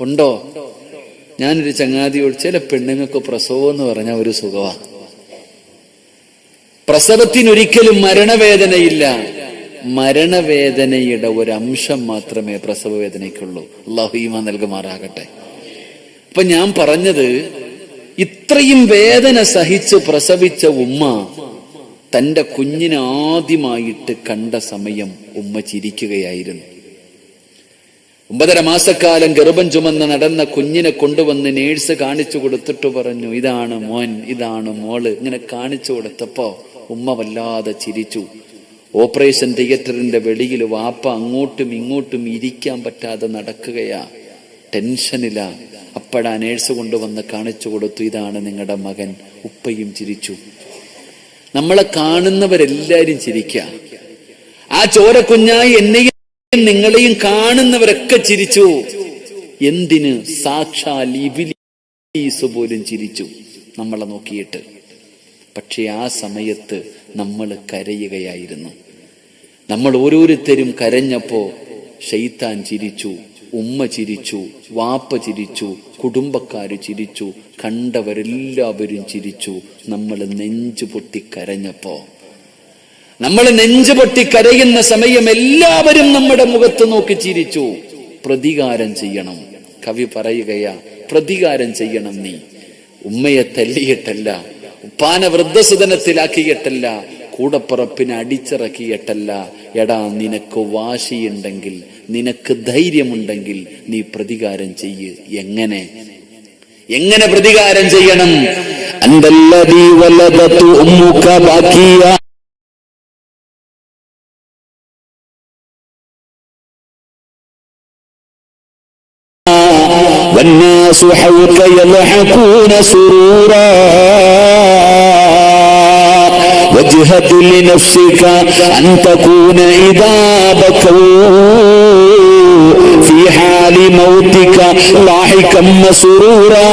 ഉണ്ടോ? ഞാനൊരു ചങ്ങാതിയോട്, ചില പെണ്ണുങ്ങൾക്ക് പ്രസവം എന്ന് പറഞ്ഞാൽ ഒരു സുഖമാണ്. പ്രസവത്തിനൊരിക്കലും മരണവേദനയില്ല. മരണവേദനയുടെ ഒരംശം മാത്രമേ പ്രസവ വേദനയ്ക്കുള്ളൂ. അള്ളാഹു ഈമാൻ നൽകുമാറാകട്ടെ. അപ്പൊ ഞാൻ പറഞ്ഞത്, ഇത്രയും വേദന സഹിച്ച് പ്രസവിച്ച ഉമ്മ തന്റെ കുഞ്ഞിനെ ആദ്യമായിട്ട് കണ്ട സമയം ഉമ്മ ചിരിക്കുകയായിരുന്നു. 9.5 മാസക്കാലം ഗർഭം ചുമന്ന് നടന്ന കുഞ്ഞിനെ കൊണ്ടുവന്ന് നേഴ്സ് കാണിച്ചു കൊടുത്തിട്ട് പറഞ്ഞു, ഇതാണ് മോൻ, ഇതാണ് മോള്. ഇങ്ങനെ കാണിച്ചു കൊടുത്തപ്പോ ഉമ്മ വല്ലാതെ ചിരിച്ചു. ഓപ്പറേഷൻ തിയേറ്ററിന്റെ വെളിയിൽ വാപ്പ അങ്ങോട്ടും ഇങ്ങോട്ടും ഇരിക്കാൻ പറ്റാതെ നടക്കുകയാ, ടെൻഷനിലാ. അപ്പോഴാ നേഴ്സ് കൊണ്ടുവന്ന് കാണിച്ചു കൊടുത്തു, ഇതാണ് നിങ്ങളുടെ മകൻ. ഉപ്പയും ചിരിച്ചു. നമ്മളെ കാണുന്നവരെല്ലാരും ചിരിക്ക. ആ ചോരക്കുഞ്ഞായി എന്നെയും നിങ്ങളെയും കാണുന്നവരൊക്കെ ചിരിച്ചു. എന്തിന്? സാക്ഷാൽ ഇബ്ലീസ് പോലും ചിരിച്ചു നമ്മളെ നോക്കിയിട്ട്. പക്ഷെ ആ സമയത്ത് നമ്മൾ കരയുകയായിരുന്നു. നമ്മൾ ഓരോരുത്തരും കരഞ്ഞപ്പോ ശൈത്താൻ ചിരിച്ചു, ഉമ്മ ചിരിച്ചു, വാപ്പ ചിരിച്ചു, കുടുംബക്കാര് ചിരിച്ചു, കണ്ടവരെല്ലാവരും ചിരിച്ചു. നമ്മൾ നെഞ്ചു പൊട്ടി കരഞ്ഞപ്പോ, നമ്മൾ നെഞ്ചു പൊട്ടി കരയുന്ന സമയം എല്ലാവരും നമ്മുടെ മുഖത്ത് നോക്കി ചിരിച്ചു. പ്രതികാരം ചെയ്യണം. കവി പറയുകയാ, പ്രതികാരം ചെയ്യണം. നീ ഉമ്മയെ തല്ലിയിട്ടല്ല, ഉപ്പാനെ വൃദ്ധസുദനത്തിലാക്കിയിട്ടല്ല, കൂടപ്പുറപ്പിനെ അടിച്ചിറക്കിയിട്ടല്ല. എടാ, നിനക്ക് വാശിയുണ്ടെങ്കിൽ, നിനക്ക് ധൈര്യമുണ്ടെങ്കിൽ നീ പ്രതികാരം ചെയ്യ്. എങ്ങനെ പ്രതികാരം ചെയ്യണം? അന്തല്ലദീ വലദതു ഉമ്മുക ബാക്കിയ والناس حولك يضحكون سرورا واجهد لنفسك أن تكون إذا بكوا في حال موتك لاحقا مسرورا